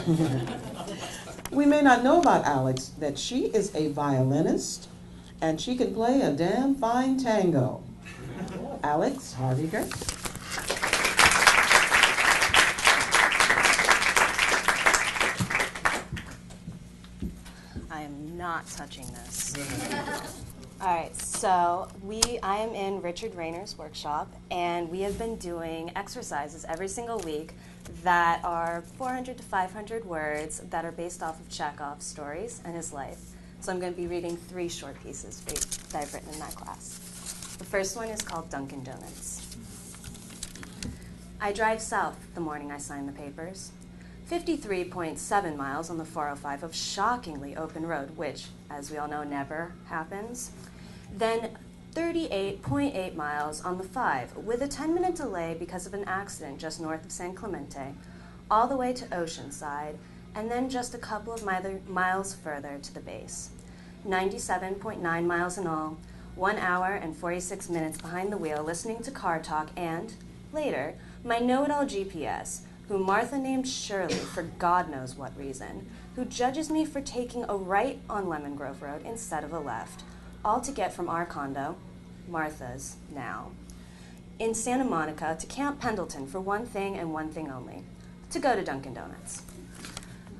We may not know about Alex that she is a violinist and she can play a damn fine tango. Alex Harvey Gerb. I am not touching this. All right, so I am in Richard Rayner's workshop, and we have been doing exercises every single week that are 400 to 500 words that are based off of Chekhov's stories and his life. So I'm going to be reading 3 short pieces that I've written in that class. The first one is called Dunkin' Donuts. I drive south the morning I sign the papers. 53.7 miles on the 405 of shockingly open road, which, as we all know, never happens. Then 38.8 miles on the 5, with a 10-minute delay because of an accident just north of San Clemente, all the way to Oceanside, and then just a couple of miles further to the base. 97.9 miles in all, 1 hour and 46 minutes behind the wheel listening to car talk, and, later, my know-it-all GPS, who Martha named Shirley for God knows what reason, who judges me for taking a right on Lemon Grove Road instead of a left, all to get from our condo, Martha's now, in Santa Monica to Camp Pendleton for one thing and one thing only, to go to Dunkin' Donuts.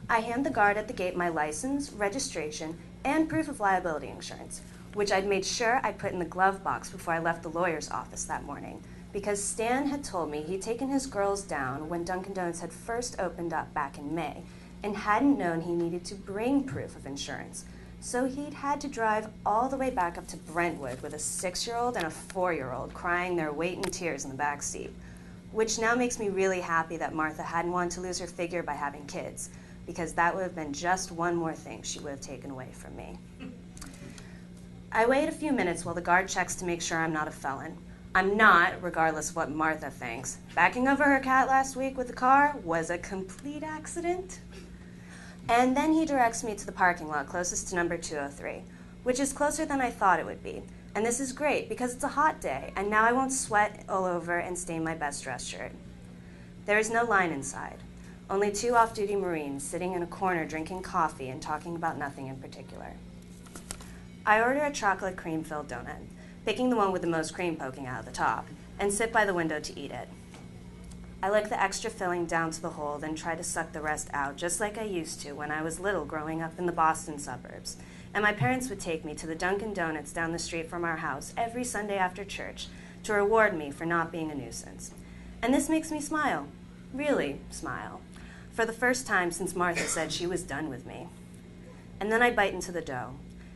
I hand the guard at the gate my license, registration, and proof of liability insurance, which I'd made sure I put in the glove box before I left the lawyer's office that morning, because Stan had told me he'd taken his girls down when Dunkin' Donuts had first opened up back in May, and hadn't known he needed to bring proof of insurance. So he'd had to drive all the way back up to Brentwood with a 6-year-old and a 4-year-old crying their weight in tears in the back seat, which now makes me really happy that Martha hadn't wanted to lose her figure by having kids, because that would have been just one more thing she would have taken away from me. I wait a few minutes while the guard checks to make sure I'm not a felon. I'm not, regardless of what Martha thinks. Backing over her cat last week with the car was a complete accident. And then he directs me to the parking lot closest to number 203, which is closer than I thought it would be. And this is great because it's a hot day, and now I won't sweat all over and stain my best dress shirt. There is no line inside. Only 2 off-duty Marines sitting in a corner drinking coffee and talking about nothing in particular. I order a chocolate cream-filled donut, picking the one with the most cream poking out of the top, and sit by the window to eat it. I lick the extra filling down to the hole, then try to suck the rest out, just like I used to when I was little growing up in the Boston suburbs. And my parents would take me to the Dunkin' Donuts down the street from our house every Sunday after church to reward me for not being a nuisance. And this makes me smile, really smile, for the first time since Martha said she was done with me. And then I bite into the dough,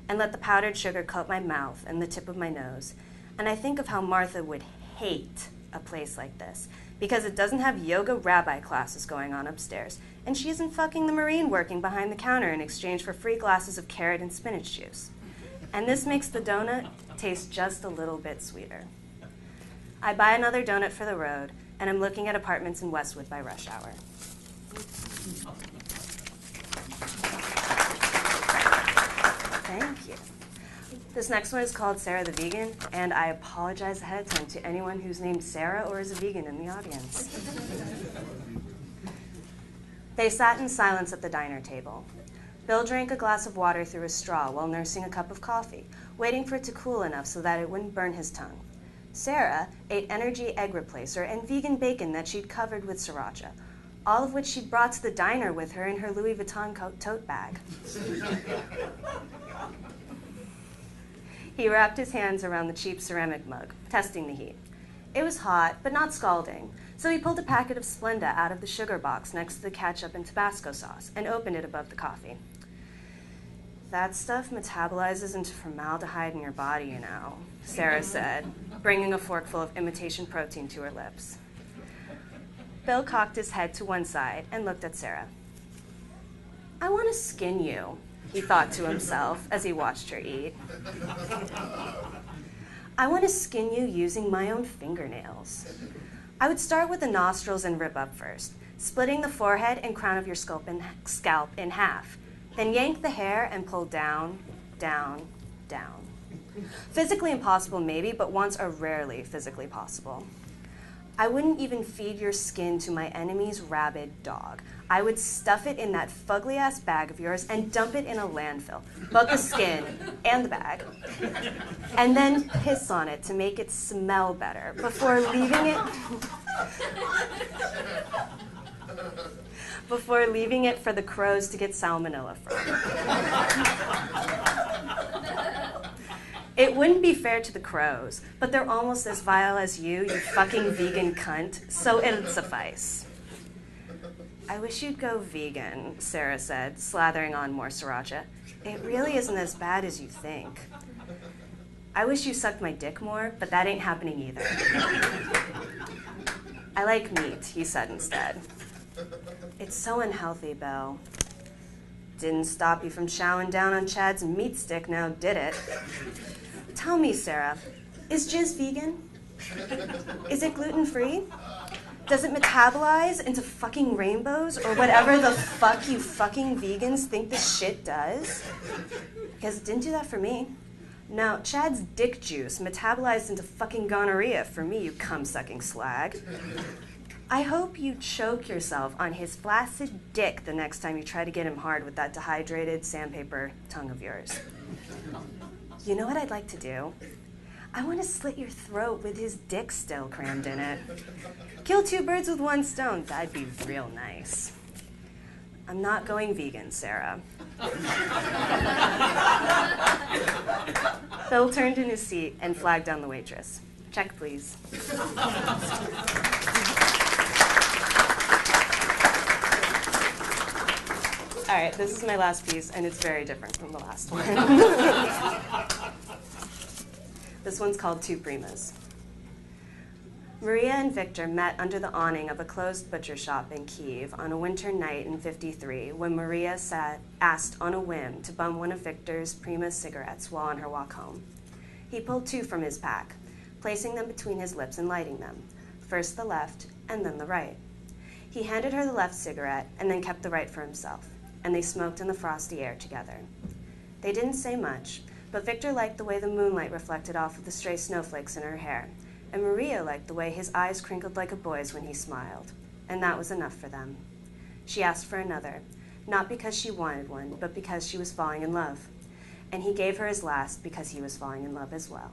and let the powdered sugar coat my mouth and the tip of my nose. And I think of how Martha would hate a place like this, because it doesn't have yoga rabbi classes going on upstairs, and she isn't fucking the Marine working behind the counter in exchange for free glasses of carrot and spinach juice. And this makes the donut taste just a little bit sweeter. I buy another donut for the road, and I'm looking at apartments in Westwood by rush hour. Thank you. This next one is called Sarah the Vegan, and I apologize ahead of time to anyone who's named Sarah or is a vegan in the audience. They sat in silence at the diner table. Bill drank a glass of water through a straw while nursing a cup of coffee, waiting for it to cool enough so that it wouldn't burn his tongue. Sarah ate energy egg replacer and vegan bacon that she'd covered with sriracha, all of which she'd brought to the diner with her in her Louis Vuitton tote bag. He wrapped his hands around the cheap ceramic mug, testing the heat. It was hot, but not scalding, so he pulled a packet of Splenda out of the sugar box next to the ketchup and Tabasco sauce and opened it above the coffee. That stuff metabolizes into formaldehyde in your body, you know, Sarah said, bringing a forkful of imitation protein to her lips. Bill cocked his head to one side and looked at Sarah. I want to skin you, he thought to himself as he watched her eat. I want to skin you using my own fingernails. I would start with the nostrils and rib up first, splitting the forehead and crown of your scalp in half. Then yank the hair and pull down, down, down. Physically impossible maybe, but once are rarely physically possible. I wouldn't even feed your skin to my enemy's rabid dog. I would stuff it in that fugly-ass bag of yours and dump it in a landfill, both the skin and the bag, and then piss on it to make it smell better before leaving it for the crows to get salmonella from. It wouldn't be fair to the crows, but they're almost as vile as you fucking vegan cunt, so it'd suffice. I wish you'd go vegan, Sarah said, slathering on more sriracha. It really isn't as bad as you think. I wish you sucked my dick more, but that ain't happening either. I like meat, he said instead. It's so unhealthy, Belle. Didn't stop you from chowing down on Chad's meat stick now, did it? Tell me, Sarah, is jizz vegan? Is it gluten-free? Does it metabolize into fucking rainbows or whatever the fuck you fucking vegans think this shit does? Because it didn't do that for me. No, Chad's dick juice metabolized into fucking gonorrhea for me, you cum-sucking slag. I hope you choke yourself on his flaccid dick the next time you try to get him hard with that dehydrated sandpaper tongue of yours. You know what I'd like to do? I want to slit your throat with his dick still crammed in it. Kill two birds with one stone. That'd be real nice. I'm not going vegan, Sarah. Bill turned in his seat and flagged down the waitress. Check, please. All right, this is my last piece, and it's very different from the last one. This one's called Two Primas. Maria and Victor met under the awning of a closed butcher shop in Kyiv on a winter night in '53 when Maria asked on a whim to bum one of Victor's Prima cigarettes while on her walk home. He pulled two from his pack, placing them between his lips and lighting them, first the left and then the right. He handed her the left cigarette and then kept the right for himself, and they smoked in the frosty air together. They didn't say much, but Victor liked the way the moonlight reflected off of the stray snowflakes in her hair, and Maria liked the way his eyes crinkled like a boy's when he smiled, and that was enough for them. She asked for another, not because she wanted one, but because she was falling in love, and he gave her his last because he was falling in love as well.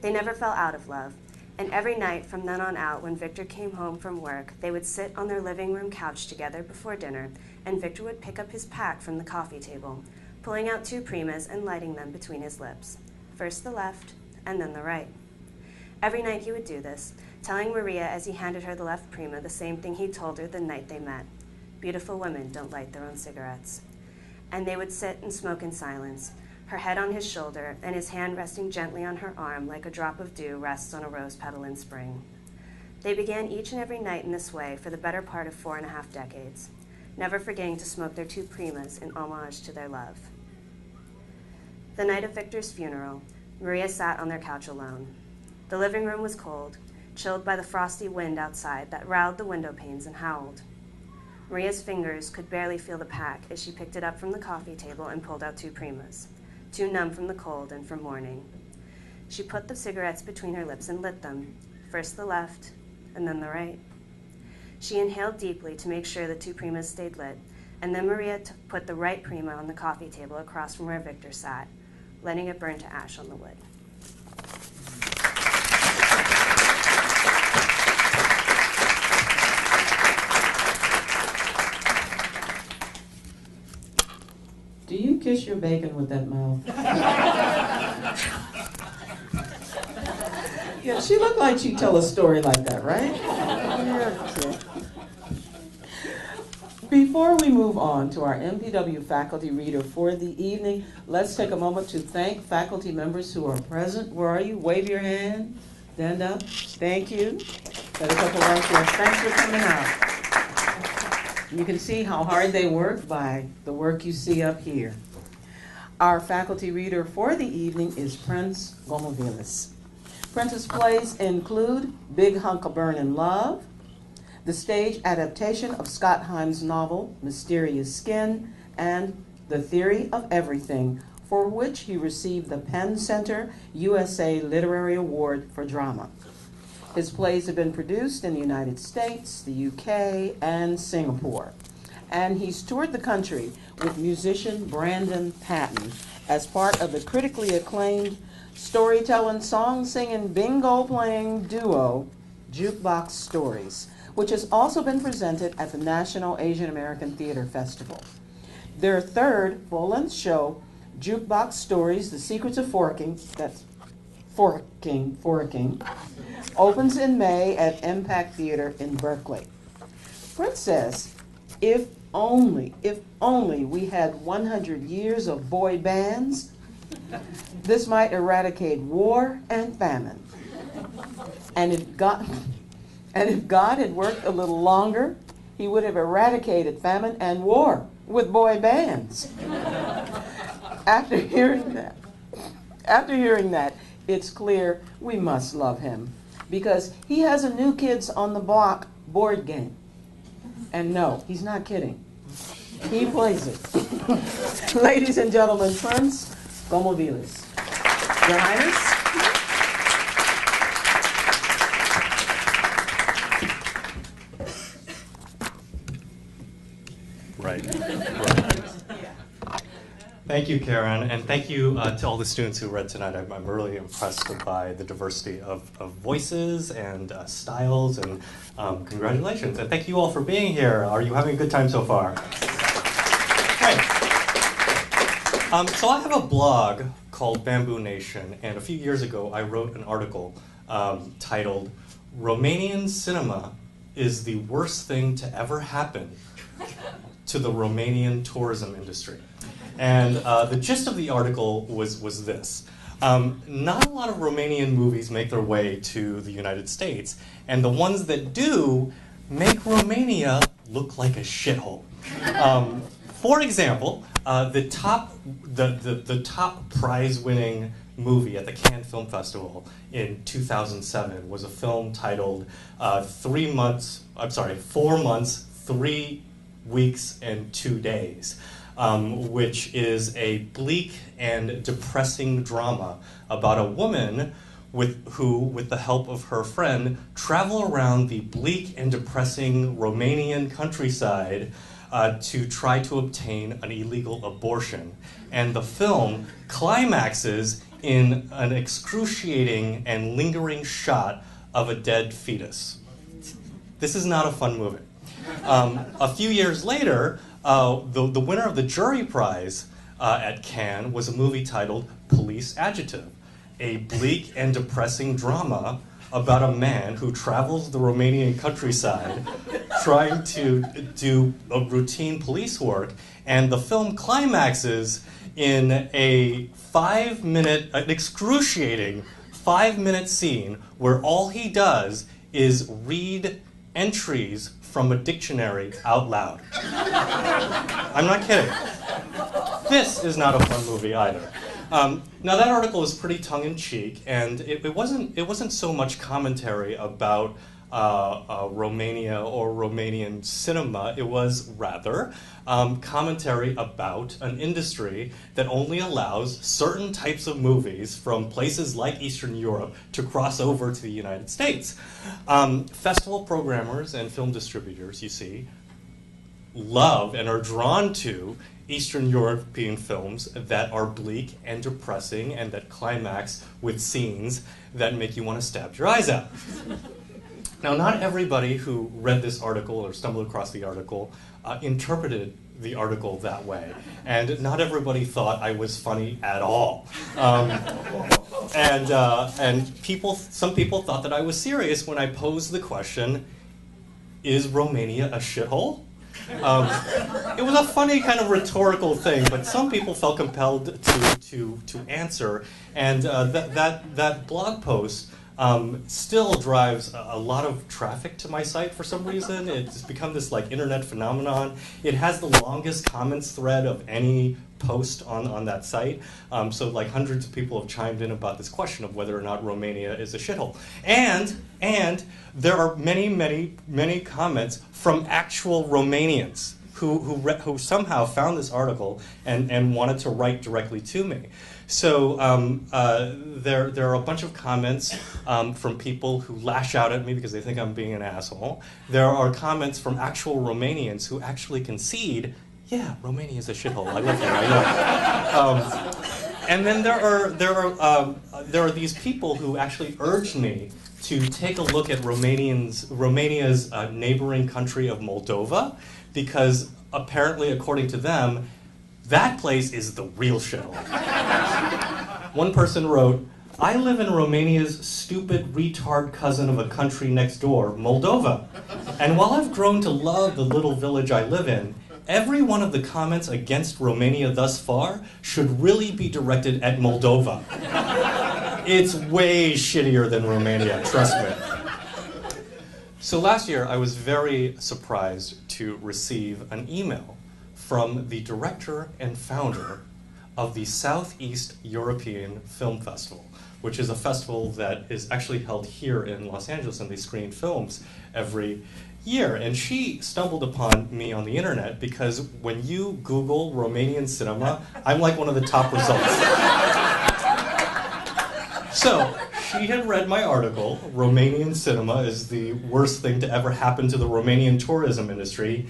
They never fell out of love, and every night from then on out when Victor came home from work, they would sit on their living room couch together before dinner, and Victor would pick up his pack from the coffee table, pulling out two Primas and lighting them between his lips, first the left and then the right. Every night he would do this, telling Maria as he handed her the left Prima the same thing he told her the night they met. Beautiful women don't light their own cigarettes. And they would sit and smoke in silence, her head on his shoulder and his hand resting gently on her arm like a drop of dew rests on a rose petal in spring. They began each and every night in this way for the better part of 4.5 decades, never forgetting to smoke their 2 primas in homage to their love. The night of Victor's funeral, Maria sat on their couch alone. The living room was cold, chilled by the frosty wind outside that riled the window panes and howled. Maria's fingers could barely feel the pack as she picked it up from the coffee table and pulled out 2 primas, too numb from the cold and from mourning. She put the cigarettes between her lips and lit them, first the left and then the right. She inhaled deeply to make sure the 2 primas stayed lit, and then Maria put the right prima on the coffee table across from where Victor sat, letting it burn to ash on the wood. Do you kiss your bacon with that mouth? Yeah, she looked like she'd tell a story like that, right? Yeah. Before we move on to our MPW faculty reader for the evening, let's take a moment to thank faculty members who are present. Where are you? Wave your hand. Stand up. Thank you. Got a couple right there. Thanks for coming out. You can see how hard they work by the work you see up here. Our faculty reader for the evening is Prince Gomolvilas. Prince's plays include Big Hunk of Burnin Love, the stage adaptation of Scott Heim's novel Mysterious Skin, and The Theory of Everything, for which he received the Penn Center USA Literary Award for Drama. His plays have been produced in the United States, the UK, and Singapore. And he's toured the country with musician Brandon Patton as part of the critically acclaimed storytelling, song-singing, bingo-playing duo, Jukebox Stories, which has also been presented at the National Asian American Theater Festival. Their third full-length show, Jukebox Stories, The Secrets of Forking, that's forking, opens in May at Impact Theater in Berkeley. Prince says, if only we had 100 years of boy bands, this might eradicate war and famine. And if God had worked a little longer, he would have eradicated famine and war with boy bands. After hearing that, it's clear we must love him because he has a New Kids on the Block board game. And no, he's not kidding. He plays it. Ladies and gentlemen, Prince Gomolvilas. Your Highness. Right. Thank you, Karen, and thank you to all the students who read tonight. I'm really impressed by the diversity of voices and styles, and congratulations. And thank you all for being here. Are you having a good time so far? Great. So I have a blog called Bamboo Nation, and a few years ago I wrote an article titled, "Romanian Cinema is the Worst Thing to Ever Happen to the Romanian Tourism Industry." And the gist of the article was this. Not a lot of Romanian movies make their way to the United States, and the ones that do make Romania look like a shithole. For example, the top prize-winning movie at the Cannes Film Festival in 2007 was a film titled 4 months, 3 weeks, and 2 days. Which is a bleak and depressing drama about a woman who, with the help of her friend, travel around the bleak and depressing Romanian countryside to try to obtain an illegal abortion. And the film climaxes in an excruciating and lingering shot of a dead fetus. This is not a fun movie. A few years later, the winner of the jury prize at Cannes was a movie titled Police Adjective, a bleak and depressing drama about a man who travels the Romanian countryside trying to do a routine police work, and the film climaxes in an excruciating 5-minute scene where all he does is read entries from a dictionary out loud. I'm not kidding. This is not a fun movie either. Now that article is pretty tongue-in-cheek, and it wasn't so much commentary about Romania or Romanian cinema. It was rather commentary about an industry that only allows certain types of movies from places like Eastern Europe to cross over to the United States. Festival programmers and film distributors, you see, love and are drawn to Eastern European films that are bleak and depressing and that climax with scenes that make you want to stab your eyes out. Now, not everybody who read this article or stumbled across the article interpreted the article that way, and not everybody thought I was funny at all. And some people thought that I was serious when I posed the question, is Romania a shithole? It was a funny kind of rhetorical thing, but some people felt compelled to answer, and that blog post still drives a lot of traffic to my site for some reason. It's become this like internet phenomenon. It has the longest comments thread of any post on that site. So like hundreds of people have chimed in about this question of whether or not Romania is a shithole. And there are many comments from actual Romanians who somehow found this article and wanted to write directly to me. So there are a bunch of comments from people who lash out at me because they think I'm being an asshole. There are comments from actual Romanians who actually concede, yeah, Romania is a shithole. I live here, I know. And then there are these people who actually urged me to take a look at Romania's neighboring country of Moldova, because apparently, according to them, that place is the real shithole. One person wrote, I live in Romania's stupid retard cousin of a country next door, Moldova. And while I've grown to love the little village I live in, every one of the comments against Romania thus far should really be directed at Moldova. It's way shittier than Romania, trust me. So last year, I was very surprised to receive an email from the director and founder of the Southeast European Film Festival, which is a festival that is actually held here in Los Angeles, and they screen films every year. And she stumbled upon me on the internet because when you Google Romanian cinema, I'm like one of the top results. So she had read my article, Romanian cinema is the worst thing to ever happen to the Romanian tourism industry,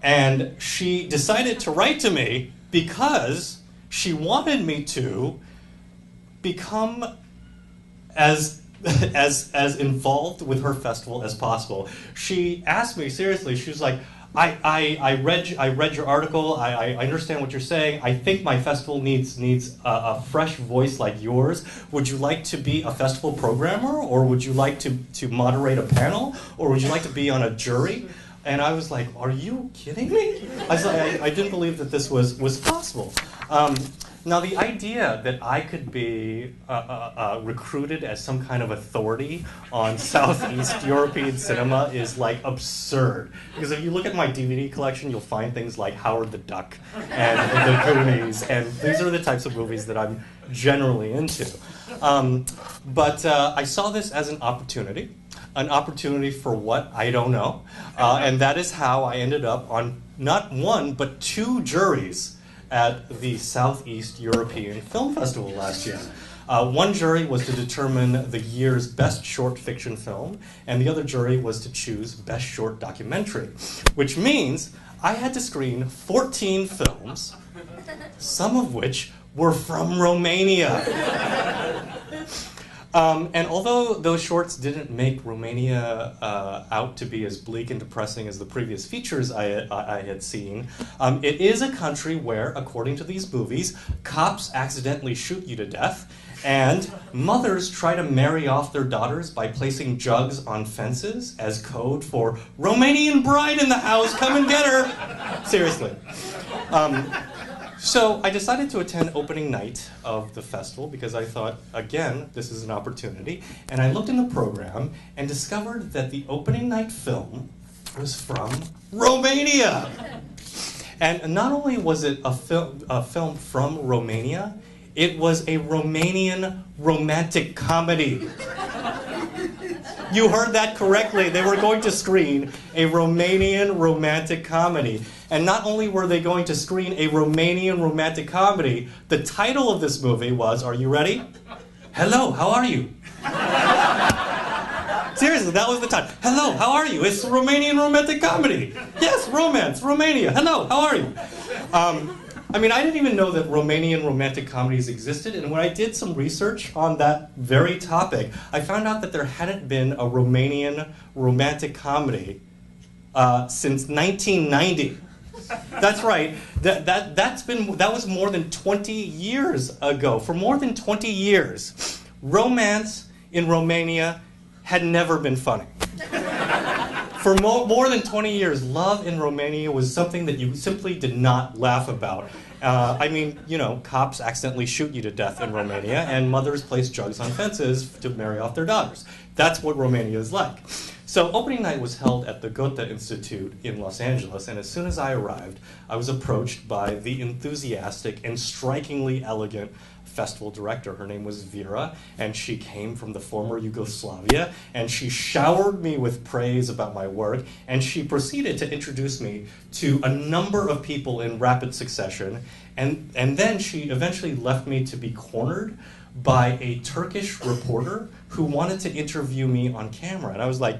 and she decided to write to me because she wanted me to become as involved with her festival as possible. She asked me seriously, she was like, I read your article, I understand what you're saying, I think my festival needs a fresh voice like yours. Would you like to be a festival programmer, or would you like to moderate a panel, or would you like to be on a jury? And I was like, are you kidding me? I didn't believe that this was possible. Now, the idea that I could be recruited as some kind of authority on Southeast European cinema is like absurd. Because if you look at my DVD collection, you'll find things like Howard the Duck and the Goonies, and these are the types of movies that I'm generally into. But I saw this as an opportunity for what, I don't know. And that is how I ended up on not one, but 2 juries at the Southeast European Film Festival last year. One jury was to determine the year's best short fiction film, and the other jury was to choose best short documentary, which means I had to screen 14 films, some of which were from Romania. And although those shorts didn't make Romania out to be as bleak and depressing as the previous features I had seen, it is a country where, according to these movies, cops accidentally shoot you to death, and mothers try to marry off their daughters by placing jugs on fences as code for Romanian bride in the house, come and get her. Seriously. So I decided to attend opening night of the festival because I thought, again, this is an opportunity. And I looked in the program and discovered that the opening night film was from Romania. And not only was it a film from Romania, it was a Romanian romantic comedy. You heard that correctly. They were going to screen a Romanian romantic comedy. And not only were they going to screen a Romanian romantic comedy, the title of this movie was, are you ready? Hello, how are you? Seriously, that was the title. Hello, how are you? It's a Romanian romantic comedy. Yes, romance, Romania. Hello, how are you? I mean, I didn't even know that Romanian romantic comedies existed, and when I did some research on that very topic, I found out that there hadn't been a Romanian romantic comedy since 1990. That's right. That was more than 20 years ago. For more than 20 years, romance in Romania had never been funny. For more than 20 years, love in Romania was something that you simply did not laugh about. I mean, you know, cops accidentally shoot you to death in Romania, and mothers place jugs on fences to marry off their daughters. That's what Romania is like. So opening night was held at the Goethe Institute in Los Angeles, and as soon as I arrived, I was approached by the enthusiastic and strikingly elegant festival director. Her name was Vera, and she came from the former Yugoslavia, and she showered me with praise about my work, and she proceeded to introduce me to a number of people in rapid succession, and then she eventually left me to be cornered by a Turkish reporter who wanted to interview me on camera, and I was like,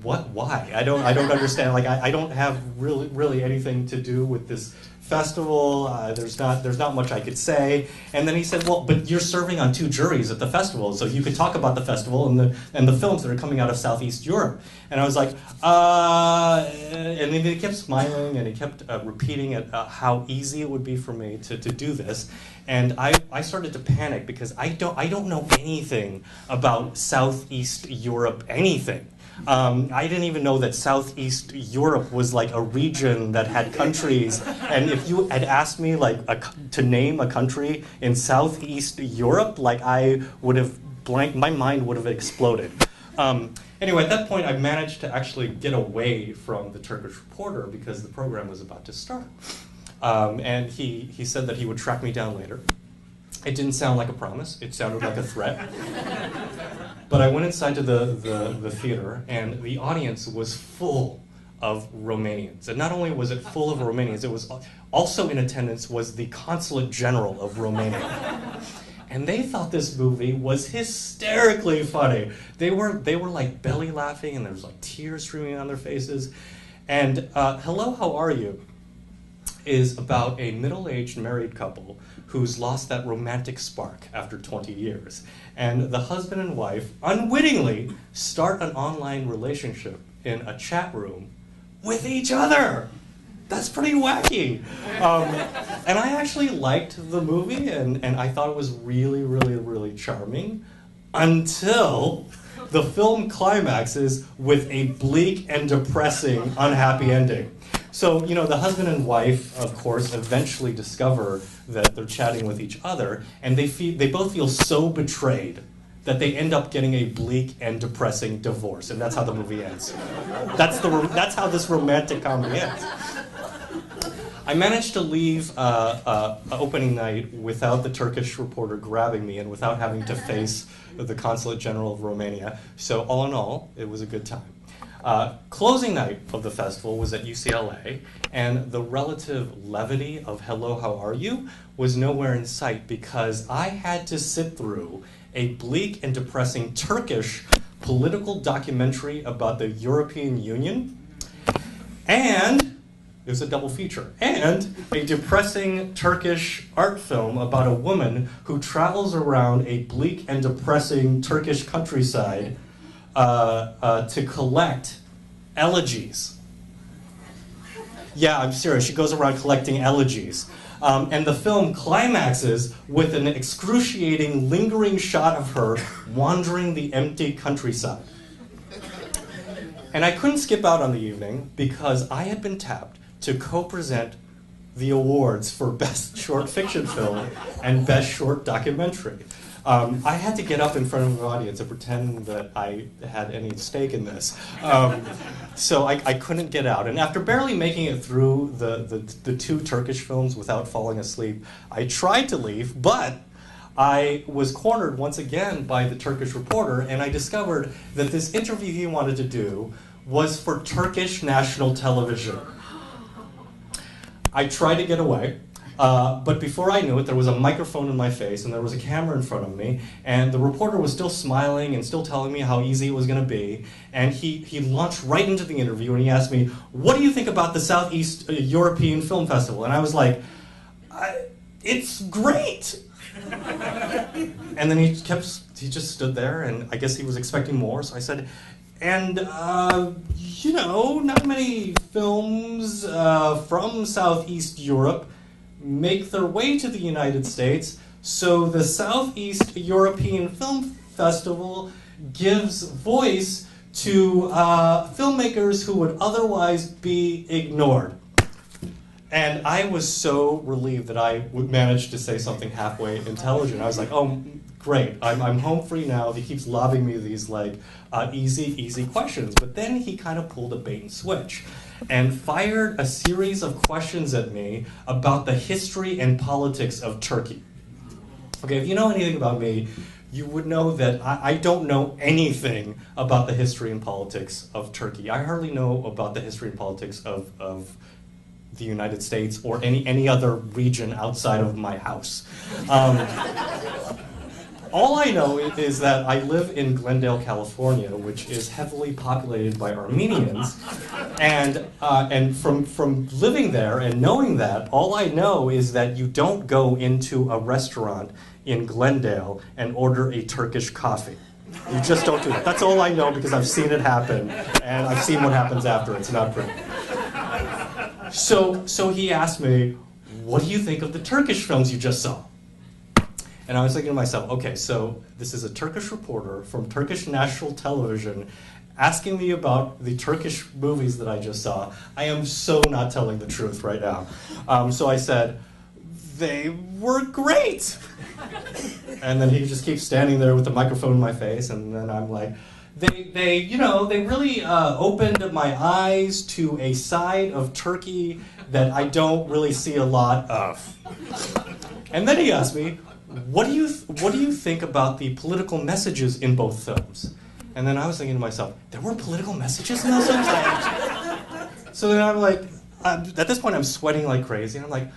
what? Why? I don't understand. Like, I don't have really anything to do with this festival. There's not much I could say. And then he said, well, but you're serving on 2 juries at the festival, so you could talk about the festival and the films that are coming out of Southeast Europe. And I was like, and then he kept smiling and he kept repeating how easy it would be for me to do this. And I started to panic because I don't know anything about Southeast Europe anything. I didn't even know that Southeast Europe was like a region that had countries. And if you had asked me like to name a country in Southeast Europe, like I would have my mind would have exploded. Anyway, at that point, I managed to actually get away from the Turkish reporter because the program was about to start. And he said that he would track me down later. It didn't sound like a promise. It sounded like a threat. But I went inside to the theater, and the audience was full of Romanians. And not only was it full of Romanians, it was also in attendance was the Consulate General of Romania. And they thought this movie was hysterically funny. They were like belly laughing, and there was like tears streaming down their faces. And Hello, How Are You? Is about a middle-aged married couple who's lost that romantic spark after 20 years. And the husband and wife unwittingly start an online relationship in a chat room with each other. That's pretty wacky. And I actually liked the movie, and I thought it was really charming until the film climaxes with a bleak and depressing, unhappy ending. So, you know, the husband and wife, of course, eventually discover that they're chatting with each other, and they both feel so betrayed that they end up getting a bleak and depressing divorce, and that's how the movie ends. That's how this romantic comedy ends. I managed to leave opening night without the Turkish reporter grabbing me and without having to face the Consulate General of Romania. So all in all, it was a good time. Closing night of the festival was at UCLA, and the relative levity of Hello, How Are You? Was nowhere in sight because I had to sit through a bleak and depressing Turkish political documentary about the European Union, and it was a double feature, and a depressing Turkish art film about a woman who travels around a bleak and depressing Turkish countryside to collect elegies. Yeah, I'm serious. She goes around collecting elegies. And the film climaxes with an excruciating, lingering shot of her wandering the empty countryside. And I couldn't skip out on the evening because I had been tapped to co-present the awards for Best Short Fiction Film and Best Short Documentary. I had to get up in front of an audience and pretend that I had any stake in this. So I couldn't get out. And after barely making it through the two Turkish films without falling asleep, I tried to leave, but I was cornered once again by the Turkish reporter, and I discovered that this interview he wanted to do was for Turkish national television. I tried to get away. But before I knew it, there was a microphone in my face and there was a camera in front of me, and the reporter was still smiling and still telling me how easy it was going to be, and he launched right into the interview and he asked me, "What do you think about the Southeast European Film Festival?" And I was like, "It's great!" And then he just stood there, and I guess he was expecting more, so I said, "And, you know, not many films from Southeast Europe make their way to the United States, so the Southeast European Film Festival gives voice to filmmakers who would otherwise be ignored." And I was so relieved that I would manage to say something halfway intelligent. I was like, "Oh, great, I'm home free now." He keeps lobbing me these like easy questions. But then he kind of pulled a bait and switch and fired a series of questions at me about the history and politics of Turkey. Okay, if you know anything about me, you would know that I don't know anything about the history and politics of Turkey. I hardly know about the history and politics of the United States or any other region outside of my house. All I know is that I live in Glendale, California, which is heavily populated by Armenians, and from living there and knowing that, all I know is that you don't go into a restaurant in Glendale and order a Turkish coffee. You just don't do that. That's all I know because I've seen it happen, and I've seen what happens after. It's not pretty. So he asked me, "What do you think of the Turkish films you just saw?" And I was thinking to myself, okay, so this is a Turkish reporter from Turkish national television asking me about the Turkish movies that I just saw. I am so not telling the truth right now. So I said, "They were great." And then he just keeps standing there with the microphone in my face, and then I'm like, they really opened my eyes to a side of Turkey that I don't really see a lot of. And then he asked me, what do you think about the political messages in both films?" And then I was thinking to myself, there were political messages in those films? So then I'm like, at this point I'm sweating like crazy, and I'm like,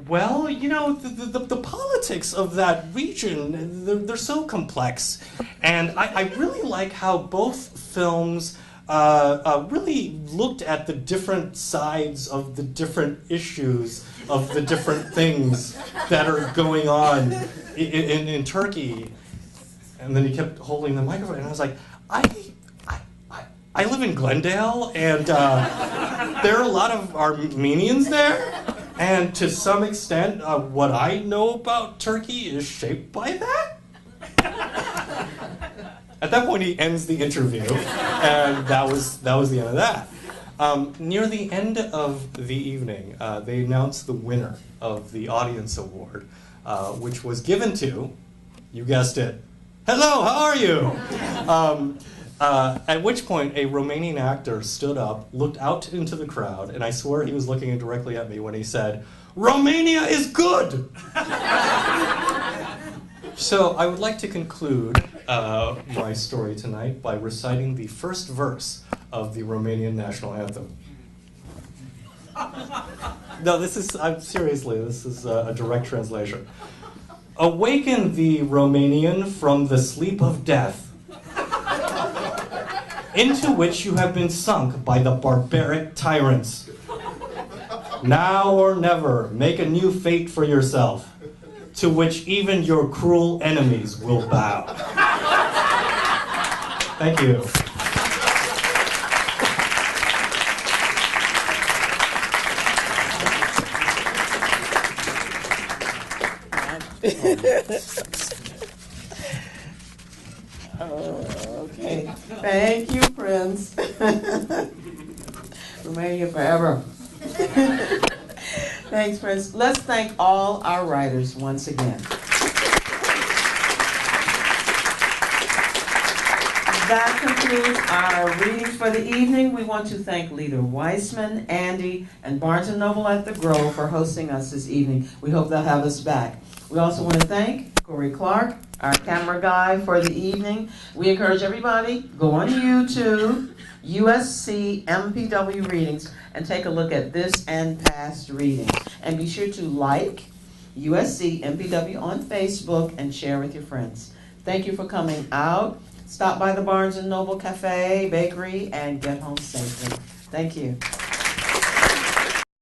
well, you know, the politics of that region, they're so complex. And I really like how both films really looked at the different sides of the different issues of the different things that are going on in Turkey. And then he kept holding the microphone, and I was like, I live in Glendale, and there are a lot of Armenians there, and to some extent, what I know about Turkey is shaped by that. At that point, he ends the interview, and that was the end of that. Near the end of the evening, they announced the winner of the Audience Award, which was given to, you guessed it, "Hello, how are you?" At which point, a Romanian actor stood up, looked out into the crowd, and I swear he was looking directly at me when he said, "Romania is good!" So I would like to conclude my story tonight by reciting the first verse of the Romanian national anthem. No, seriously, this is a direct translation. "Awaken thee, Romanian, from the sleep of death, into which you have been sunk by the barbaric tyrants. Now or never, make a new fate for yourself, to which even your cruel enemies will bow." Thank you. Okay. Thank you, Prince. Romania forever. Thanks, Prince. Let's thank all our writers once again. That concludes our readings for the evening. We want to thank Leader Weissman, Andy, and Barnes & Noble at the Grove for hosting us this evening. We hope they'll have us back. We also want to thank Corey Clark, our camera guy for the evening. We encourage everybody, go on YouTube, USC MPW Readings, and take a look at this and past readings. And be sure to like USC MPW on Facebook and share with your friends. Thank you for coming out. Stop by the Barnes & Noble Cafe, Bakery, and get home safely. Thank you.